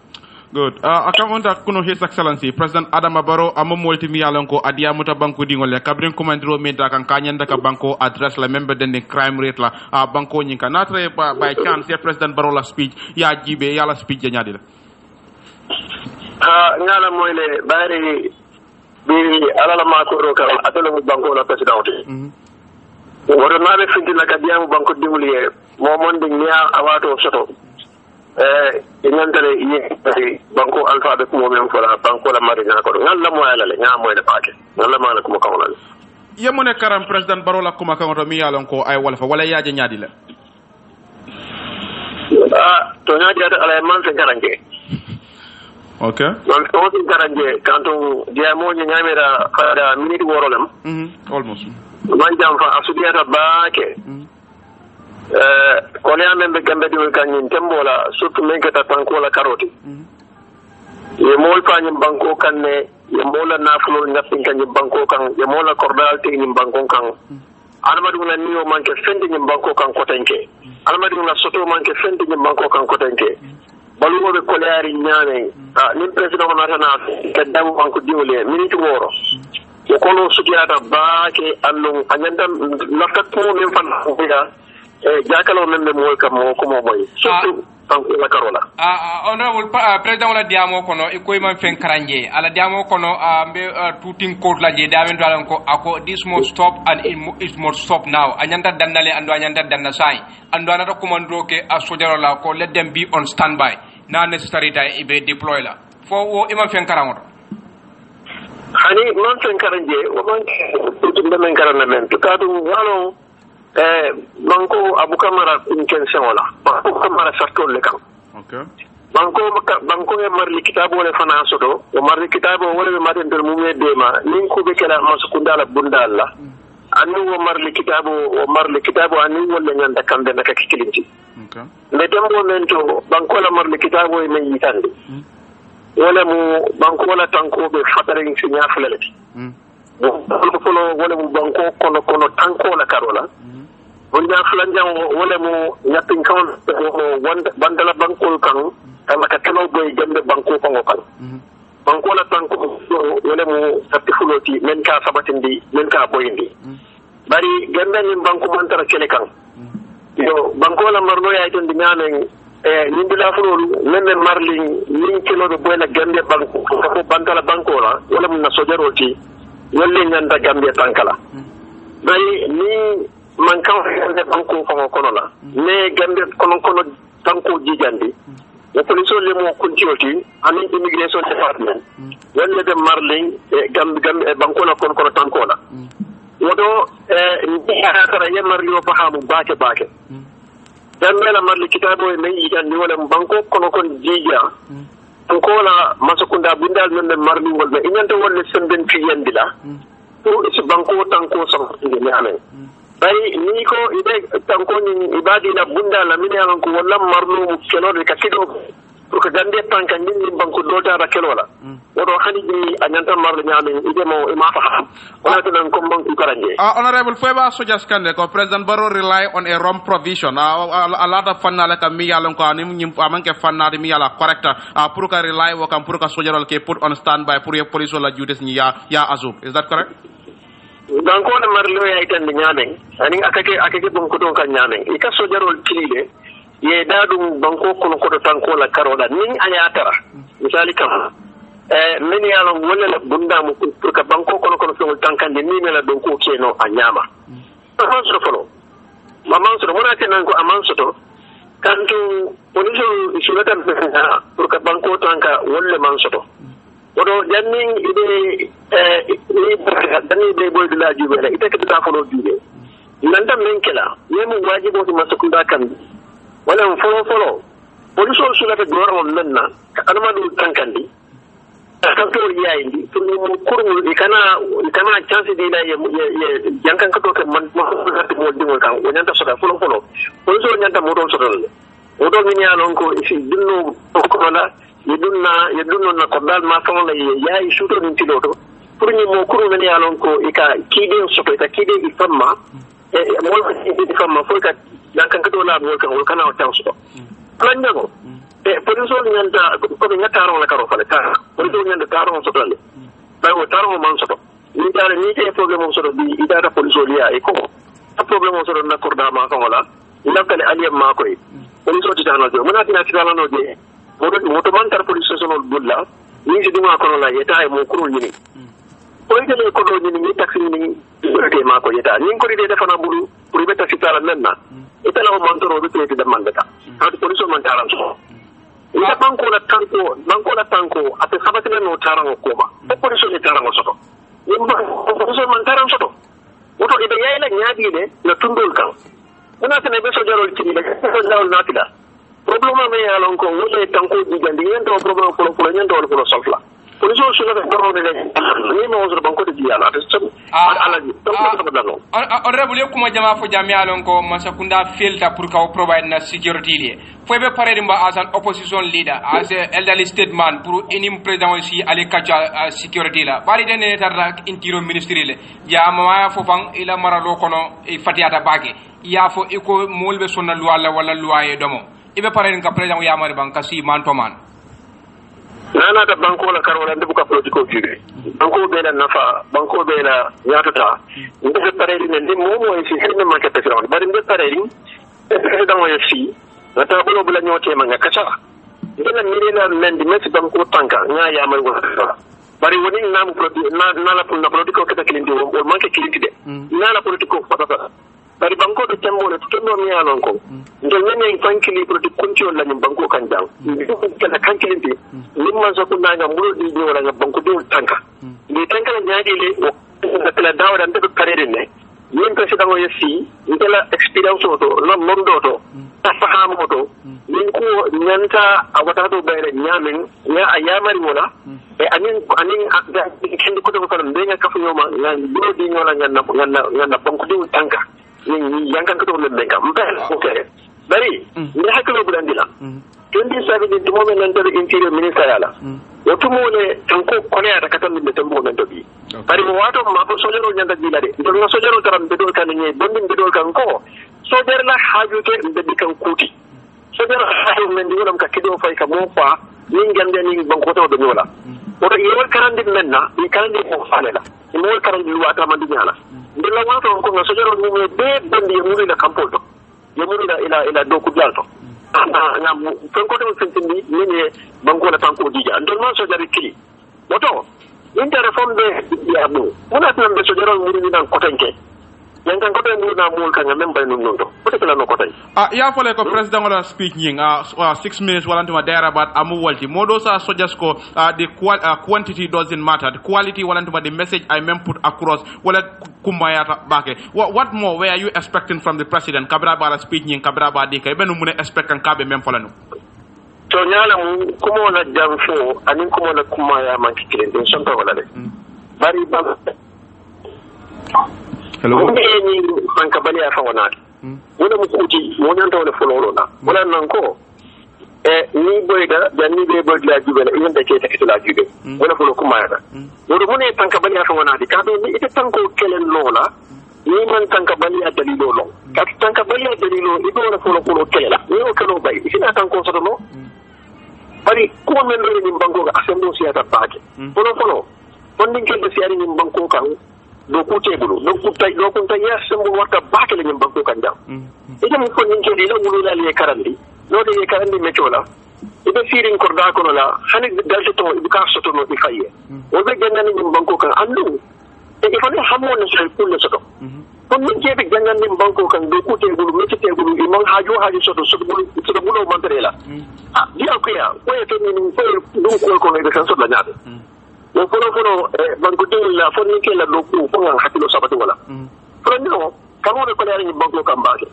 Good. Akamonta kuno His Excellency President Adama Barrow amomolti mi yalonko adia muta banko dingole kabrin komandiro meta kan kanyanda ka banko address la member den crime rate la banko nyinka natre by chance President Barrow la speech ya jibe ya la speech nyadi la. Ngala moyle bari bi alala makoro ka atelo mu banko la president woro nabe finti la kadiamu banko dimuliye mo monde nya awato soto inantale yi banko alfa be mo men fola banko la marina ko ngalla mo yala le nya moy le paake ngalla mala ko kawla yemone karam president Barrow la kuma kan to mi yalon ko ay wala fa wala yaaje nyaadi la to nyaadi ada ala man fe garange. Okay. Man ko tin garanje kanto dia mo nyamira fara minute worolem. Almost. Man jam fa asudiyata baake. Ko ne ambe gambe di kanyin tembola surtout men kata tanko la karoti. Ye mol fanyin banko kanne ye mola nafulo ngapin kanyin banko kan ye mola kordal te nyin banko kan. Almadu na niyo manke fendi nyin banko kan kotenke. Almadu na soto manke fendi nyin banko kan kotenke. balugo be koleari nyane ni president ko natana ke dam banko diwle minute woro ko kono sutiyata baake allu anyanda lafta ko men fan ko ya jakalo men be moy kam ko mo moy surtout tanko la karola honorable president wala diamo kono e koy man fen karanje ala diamo kono be tutin court la je damen dalan ko ako this must stop and it must stop now anyanda dandale ando anyanda danna sai ando anata commando ke a sojaro la ko let them be on standby na necessary ta ibe deploy la fo wo imam fen karangoto hani man fen karanje o man tutin men karana men to kadu walo banko abu kamara intention wala banko kamara sartol le kam okay banko e marli kitabo le fana sodo o marli kitabo wala be maden der mumé dema nin ko be kala masukundala bundalla annu o marli kitabo annu wala nyanda kambe naka kikilinti okay le dembo mento banko la marli kitabo e men yitande wala mu banko wala tanko be fatare ci nyafalati folo wala mu banko kono tanko la karola wanda flanjan wala mu nyapin kan bandala bankol kan kala ka tano boy gambe banko kan banko la tanko wala mo tappi fuloti men ka sabatindi men ka boyindi bari ganda ni banko man tara kele kan yo banko la marlo ya ton dinyamen ni bila fulolu men marli ni kilo do boyla gambia banko ko bantala banko la wala mo na sojaroti wolle nyanda gambia tankala bari ni man kan gambia banko kono la ne gambia kono tanko jijandi le police le mo kuntioti amin immigration department wolle be marling gam banko la kono tanko la wodo ni tara ye marli o fahamu baake dambe la marli kitabo e may yitan ni wala banko kono jija tanko la masakunda bindal men marli wol be inanta wolle semben fi yandila pour ce banko tanko so ni amen bari ni ko ide tanko ni ibadi la bunda la min yalan ko wala marlo mu kelo de kakido pour que gande tanka ni banko dota ra kelo la wodo hani ni anyanta marlo nyame ide mo ma fa wala tan ko banko karanje honorable Foyba Sojas Kande ko president Barrow rely on a wrong provision a lot of fanna la kam mi yalan ko ni nyim amanke fanna de mi yala correct pour que rely wo kam pour que sojarol ke put on standby pour police la duties ni ya azub is that correct banko na marlo ya itan ni nyamen ani akake bon ko don kan nyamen ika sojarol kilile ye dadum banko kono ko tanko la karola nin ayatara misali kam men yalon wala la bunda mu pour ka banko kono so tankande ni mela don ko keno a nyama man so folo maman so wona tenan ko aman soto kanto police isulatan pour ka banko tanka wolle man soto wodo janning ide ni be boy dula jibe la ite ka ta folo jibe nanda menkela yemu wajibo to masakunda kan wala folo police sulata goro menna kanama du tankandi kanto yaindi pour mo kurul ikana chance de la ye jankan ko to man mo dingol kan wonanta soda folo police nyanta mo don sodal wodo min yalon ko isi dinno ko la yedunno na ko dal ma famo la yayi suto min tiloto pour ni mo kuru men yalon ko ika kide soto ika kide di famma mo di famma fo ka jankan ko la mo kan kana o tan soto lan nyago police nyanta ko be nyata ron la karo fale ta police nyanta taro soto le bay o taro man soto ni dara ni te problème soto bi ida police liya e ko problème soto na korda ma kan wala ila kale aliyam ma ko police ti dana jo mona tina tidala no je moto man tar police sonol bulla ni ci duma ko la yeta ay mo kurul ni ko ite ko do ni taxi ni de ma ko yeta ni ko ide defana bulu pour be taxi tala menna ite la man toro be te de man beta ha police man taram so ita banko la tanko ate sabatele no tarango koma e police ni tarango soto yimba police man taram soto woto ide yayla nyaadi de na tundol kan una tane be so jarol ci de so jarol natida problème me yalon ko wole tanko jigandi yento problème pour nyento wala sofla police o sula ko de ni mo zo banko de yala de sam alaji honorable kuma jama fo jami yalon ko masakunda filta pour ka provide na security li fo be pare dimba as an opposition leader as a elderly statesman pour enim president aussi ali kacha security la bari den tarra interior ministry le ya ma fo fang ila maralo kono e fatiata bage ya fo iko molbe sonna luwala wala luwaye domo ibe pare nka president yamari banka si man nana da banko la karola ndu ka politiko jide banko be la nafa banko be la yatata ndu pare ni ndi momo e fi hedme ma ka president bari ndu pare ni president wa fi nata bulo bula nyote ma ngakacha ndena mirina mendi mesi banko tanka nya yamari wa bari woni nam na la politiko ka kilindi o manke kilindi de na la politiko fatata bari banko do tembo mi yalon ko ndol nyane fankili produit kunti la nyum banko kan jaw kala kankilindi limma so ko nanga mulo di do wala banko do tanka ni tanka la nyaadi le kala dawda ande karere ne yin president o yesi ndela experience o to no mondo to ta fahamo to min ko nyanta awata do bayre nyamen ya ayamari wala e anin akda kindi ko to ko benga kafu nyoma ngan do di nyola nganna banko do tanka ni yankan ko le benga mbel okay bari ni hakalo budandila 2017 to moment nan de interior minister yala woto mo le tanko kone ata katam de tembo men to bi bari mo wato ma ko sojero nyanda dilade to no sojero taram be do kan ni bondin be do kan ko sojero la haju ke be dikan kuti sojero haju men di wolam ka kido fay ka mo fa ni ngande ni banko to do nyola oto yewol karandi menna i karandi mo falela imol karandi wata mandi nyala ndilla wato ko nga sojoro ni me be bandi yemuri la kampol to yemuri la ila do ku jalto na fanko to sentindi ni banko la tanko dija ndol ma sojari kili oto inter reform de yabu muna tan be sojoro muri ni dan kotenke yankan ko tan na mul kan même bay non do peut-être la no ko tay ya fole ko president wala speech nying 6 minutes wala ntuma dera bat amu walti modo sa suggest ko the quantity doesn't matter the quality wala ntuma the message I meant put across wala kumbayata bake what more were you expecting from the president kabra bala speech nying kabra ba de kay benu mune expect kan kabe même fola no to nyala mu kumo na jamfo anin kumo na kumaya mankikire den sonto wala de bari ba hello ni banka bali afa wonati wala mu kuti wonanta wala foloro na wala nan ko ni boyda janni be boyda jubela iyon da ke take la jube wala folo kuma ya wala mu ne banka bali afa wonati ka do ni ite tanko kelen lola ni man tanka bali a dalilo lo ka tanka bali a dalilo ido wala folo kela ni o kelo bay ina tanko soto no bari ko men do ni banko ga asendo siata paake folo fondin ke be siari ni banko kan do ku tebulu do ku tay ya sembu warta baake la ñam banko kan jam ida mu ko ñin jeli la wulu la le karandi no de karandi metola ida firin korda kono la hani dalto to ibuka soto no ifaye o be gandani ñam banko kan andu e ifane hamone so kulle soto kon min jebe gandani banko kan do ku tebulu metti tebulu imam hajo soto soto bulo mantrela dia ko ya ko e to ni ko do ko no be kan soto la nyaade no fono banko dingul la fonni ke la do ko nga hakilo sabati wala fono kamo de ko la ni banko kambaake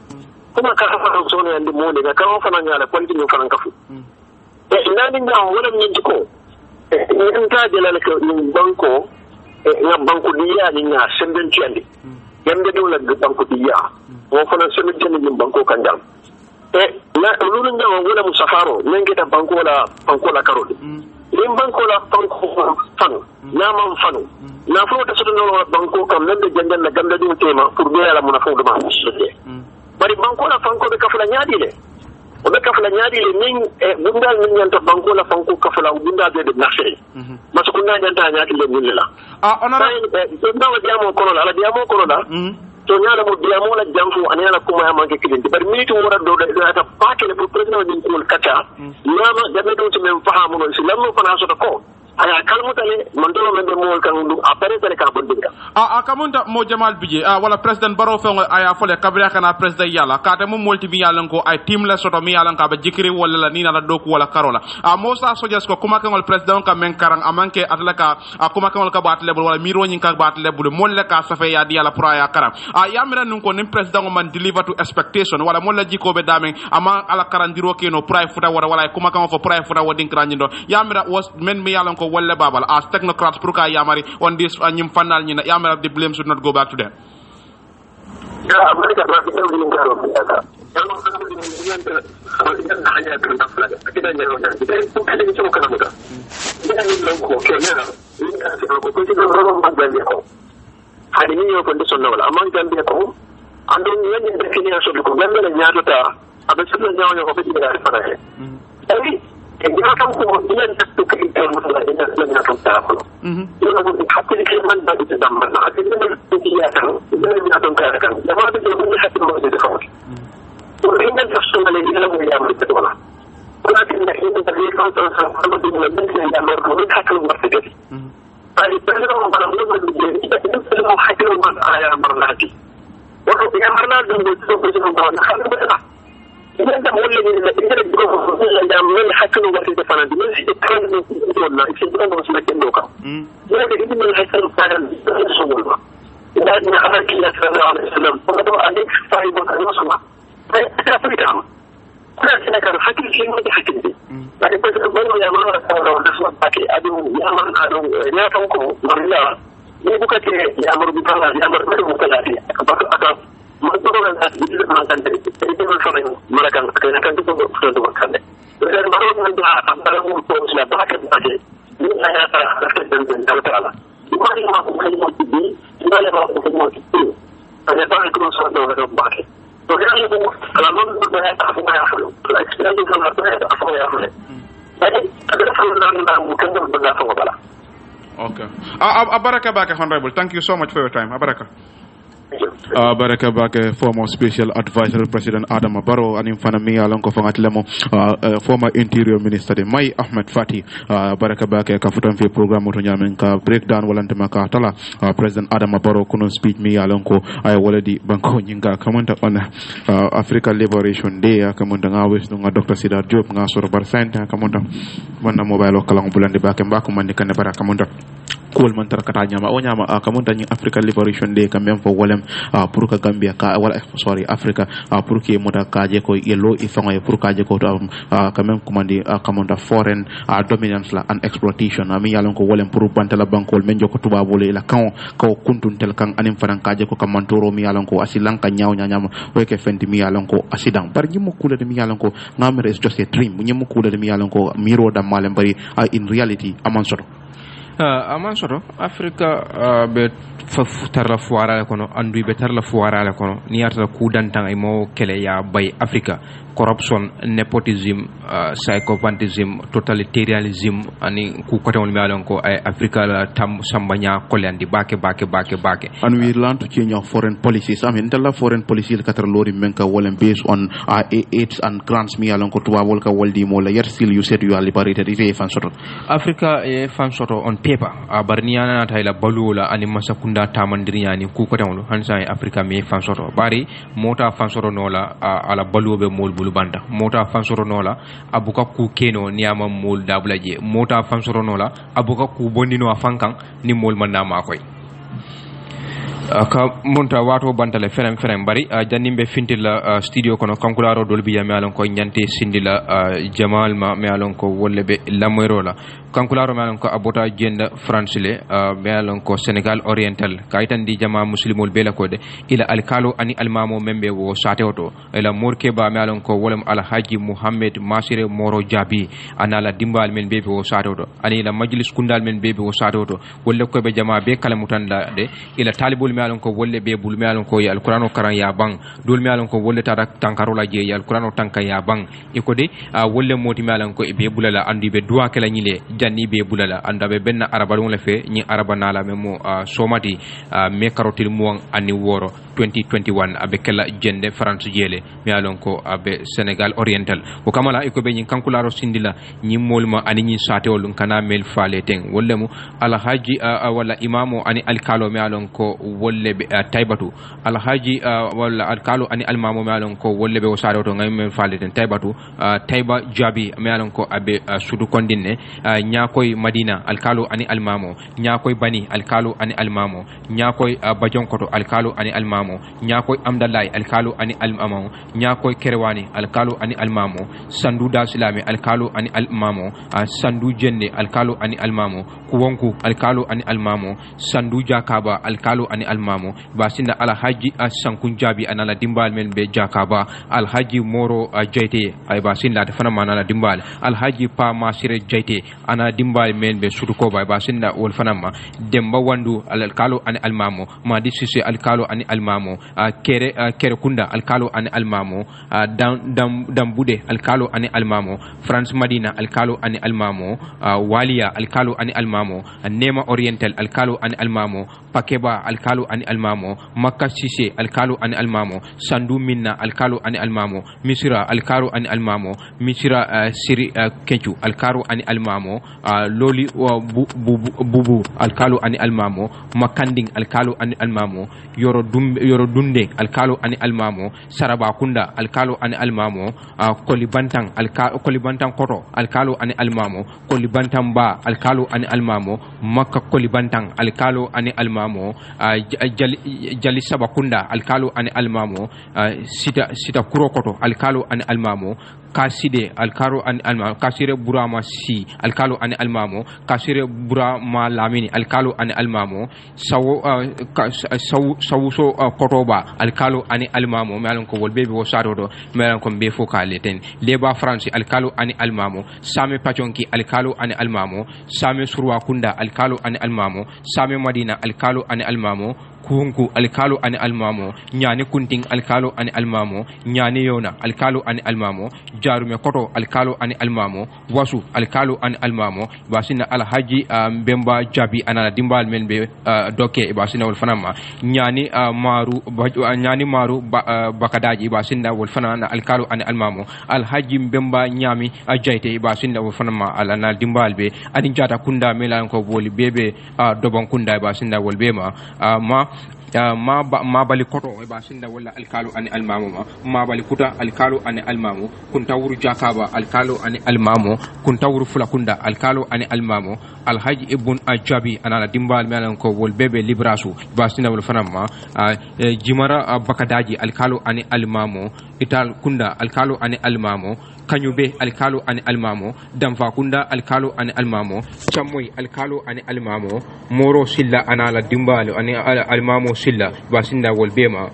kuma ka fa so ne andi mo de ka kamo fana nyala ko ndi fana kafu ndani nyaw wala nyi ko en ta de la ko ni banko nga banko diya ni nga senden ci andi yambe do la banko diya wo fana senden ci ni banko kanjam la lulu nyaw wala musafaro ngeta banko la karodi lim banko la banko fanu naman fanu na fo da soto no banko kam men de jangal na ganda dum tema pour be ala mona fo do ma sudde bari banko la fanko be kafla nyaadi le o be kafla nyaadi le nin bundal min nyanta banko la fanko kafla bundal de nafsi maso ko nyanta nyaadi le min la honorable to ndawa diamo kono la ala diamo kono la to nyaala mo diamo la jamfu anela kuma ya manke kidin bari minute wora do da ta pakele pour president din ko kata nyama jabe do to men fahamu no islam no fana so ko aya kalmutale man do men mo kan du apare tele ka bondinga kamunta mo Jamal Bije wala president Barrow fe aya fole kabira kana president yalla kata mo multi mi yalla ko ay team la soto mi yalla ka ba jikri wala la nina la doku wala karola mo sa sojas ko kuma kan president ka men karang amanke atlaka kuma kan ka bat lebul wala miro nyin ka bat lebul mon la ka safe ya di yalla pro ya karam yamira nun ko nim president man deliver to expectation wala mon la jiko be damen ama ala karandiro keno pride futa wala kuma kan fo pride futa wadin kranyindo yamira was men mi yalla ko wala babal as technocrats pour ka yamari on this nyim fanal nyina yamara the blame should not go back to them America e gira kam ko dinan tattu ke tan musala ina lanya kam ta ko ina mo hatta ke man da ta damma na hatta ke man ke ya tan ina ni aton ka kan jama da ke mun hatta mo da ko to ina da su ne ina mo ya mo ta wala wala ke na ina da ke kan ta ko da ni mun ke ya mo ko hatta mo ta ke ai pero mo para mo da ke ita ke mo hatta mo aya marnati wato ya marnati mo to ko ni mo na hatta mo idan da mulli ne da idan da ko da mun hakkin wata da fana din shi kan ne wannan shi da mun sake doka ne da idan mun hakkin fara da su wala idan ne har kin da sallallahu alaihi wasallam ko da alai sai ba kan su ba sai ta fita kuma sai ka hakkin shi ne da hakkin da da ko da ya mara da su ba ke adu ya man adu ya kan ko mariya ne buka ce ya murbi kana ya murbi ko da ka ba ka Masalah itu makan dari itu masalah mereka kan itu sudah makan deh. Dan baru nanti antara untuk siapa pakai pakai ini saya dan salah. Mari masuk ke dalam TV, kita masuk ke dalam TV. Saya tahu itu sudah orang pakai. Jadi kalau mau saya tak punya apa, experience sama saya tak punya apa. Jadi ada hal yang bukan berbeda sama Okay. Abaraka Bake, Honorable. Thank you so much for your time. Abaraka. Baraka Bake, former Special Advisor President Adama Barrow, and Infanami Alonko Fangatlemo, former Interior Minister de Mai Ahmed Fati, Baraka Bake, Kafutan fi program Motonyamen, breakdown Walantemaka Tala, President Adama Barrow, couldn't speak me Alonko, I already Banko Nyinga, comment on Africa Liberation Day, comment on always Dr. Sidar Job, Nasor Barsanta, comment on mobile Kalang Bulandi back and back, Mandikana Barakamunda. Cool man tarakata nyama o nyama kamunta ni Africa Liberation Day kamem fo wolem pour ka Gambia ka wala sorry Africa pour que moda kaje ko yelo ifango e pour kaje ko to kamem commandi kamunta foreign dominance la and exploitation ami yalon ko wolem pour bantala bankol men joko tuba bole la kan ko kuntun tel kan anim fanan kaje ko kamantoro mi yalon ko asilanka nyaaw nyama o ke fenti mi yalon ko asidan bar nyimu kula de mi yalon ko ngamere is just a dream nyimu kula de mi yalon ko miro da malem bari in reality aman soto aman soto Africa be tarla fuara kono andu be tarla fuara kono ni arta ku dantang ay mo kele ya bay Africa corruption nepotism psychophantism totalitarianism ani ku kote on mi ko ay Africa la tam sambanya kolendi bake and we learn to change our foreign policies. I mean tell foreign policy ka tar lori menka wolem based on aids and grants mi alon ko tuba wol ka woldi mo la yet still you said you are liberated if fan soto Africa e fan soto on paper barniana tayla balula ani masakunda tamandiriya ni ku kote on hansa Africa me fan soto bari mota fan soto nola ala balube mol banda mota fansoro nola abuka ku keno niama mol dablaje mota fansoro nola abuka ku bondino afankan ni mol manna makoy ka monta wato bantale ferem bari janimbe fintila studio kono kankularo dolbi ya mealon ko nyante sindila jamal ma mealon ko wollebe lamoyrola kankularo mealon ko abota jenda france le mealon ko Senegal oriental kaytan di jama muslimul bela ko de ila alkalo ani almamo membe wo sateoto ila morke ba mealon ko wolem al haji muhammad masire moro jabi anala dimbal men bebe wo sateoto ani ila majlis kundal men bebe wo sateoto wolle ko be jama be kala mutanda de ila talibul mi alon ko wolle be bul mi alon ko ya alqur'ano karan ya bang dul mi alon ko wolle tara tankarola je ya alqur'ano tanka ya bang e ko de wolle moti mi alon ko e be bulala andi be duwa kala nyile janni be bulala anda be benna arabal wala fe ni araba nala memo somati me karotil muwan ani woro 2021 abe kala jende france jele mi alon ko abe Senegal oriental ko kamala e ko be nyin kankularo sindila nyi molma ani nyi satewol kana mel fale ten wolle mu al haji wala imamo ani alkalo mi alon ko wolle be taybatu alhaji wala alkalo ani almamo mi alon ko wolle be wasaro to ngam men faleten taybatu tayba jabi mi alon ko abe sudu kondinne nyakoy madina alkalo ani almamo nyakoy bani alkalo ani almamo nyakoy bajonkoto alkalo ani almamo nyakoy amdalay alkalo ani almamo nyakoy kerwani alkalo ani almamo sandu dasilami alkalo ani almamo sandu jenne alkalo ani almamo kuwonku alkalo ani almamo sandu jakaba alkalo ani almamo basinda alhaji sankun jabi anala dimbal men be jakaba alhaji moro jayte ay basinda fana manala dimbal alhaji pa masire jayte ana dimbal men be suduko bay basinda wol fana ma demba wandu alkalo ani almamo madi sisi alkalo ani almamo kere kunda alkalo ani almamo dam bude alkalo ani almamo France Madina alkalo ani almamo walia alkalo ani almamo nema oriental alkalo ani almamo pakeba alkalo ani almamo makka sise alkalo ani almamo sandu minna alkalo ani almamo misra alkalo ani almamo misra siri kenchu alkalo ani almamo loli bubu alkalo ani almamo makanding alkalo ani almamo yoro dunde alkalo ani almamo saraba kunda alkalo ani almamo kolibantang koto alkalo ani almamo kolibantang ba alkalo ani almamo makka kolibantang alkalo ani almamo jali sabakunda alkalo ani almamo sita kurokoto alkalo ani almamo kaside alkaro ani almamo kasire burama si alkalo ani almamo kasire burama lamini alkalo ani almamo sawuso kotoba alkalo ani almamo melon ko wolbe be wasaro do melon ko be fokale ten leba france alkalo ani almamo same pachonki alkalo ani almamo same surwa kunda alkalo ani almamo same madina alkalo ani almamo kunku alkalo ani almamo nyani kunting alkalo ani almamo nyani yona alkalo ani almamo jarume koto alkalo ani almamo wasu alkalo ani almamo basina alhaji bemba jabi anana dimbal men be doke basina wal fanama nyani maru bakadaji basina wal fanana alkalo ani almamo alhaji bemba nyami ajayte basina wal fanama alana dimbal be ani jata kunda melan ko boli bebe dobon kunda basina wal bema ma bali koto e basinda wala alkalu ani almamu ma bali kuta alkalu ani almamu kuntawuru jakaba alkalu ani almamu kuntawuru fulakunda alkalu ani almamu alhaji ibn ajabi anana dimbal melan ko wol bebe librasu basinda wal fanama jimara bakadaji alkalu ani almamu ital kunda alkalu ani almamu kanyube alkalu ani almamo damfa kunda alkalu ani almamo chamoy alkalu ani almamo moro silla anala dimbalo ani almamo silla basinda wol bema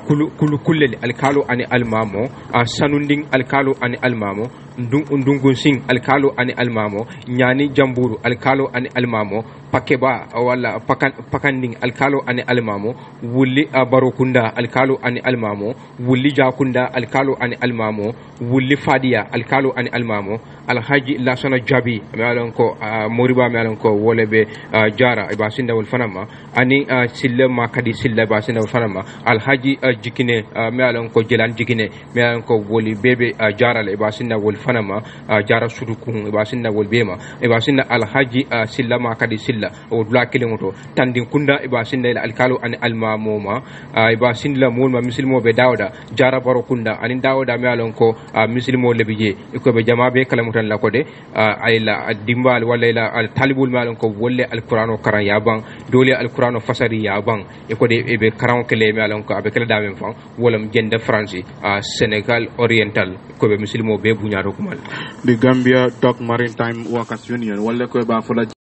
kulu kullel alkalu ani almamo sanunding alkalu ani almamo ndungun sing alkalu ani almamo nyani jamburu alkalu ani almamo pakeba wala pakanding alkalu ani almamo wulli barokunda alkalu ani almamo wulli jakunda alkalu ani almamo wulli fadiya alkalu ani almamo alhaji lasana jabi mealon ko moriba mealon ko wolebe jara basinda wol fanama ani silla makadi silla basinda wol fanama alhaji jikine mealon ko jelan jikine mealon ko woli bebe jara le basinda wol fanama jara sudukun basinda wol bema basinda alhaji silla makadi silla o dula kilingoto tandin kunda basinda alkalu ani almamoma basinda mulma misilmo be dawda jara baro kunda ani dawda mealon ko misilmo lebije ko be jama be kala tan la ko de ayla dimbal wala ila al talibul malon ko wolle alqur'ano karan yaban dole alqur'ano fasari yaban e ko de e be karan kele malon ko abe kala damen fan wolam jende france senegal oriental ko be muslimo be buñado kumal the Gambia Dock Maritime Workers Union wala ko ba fula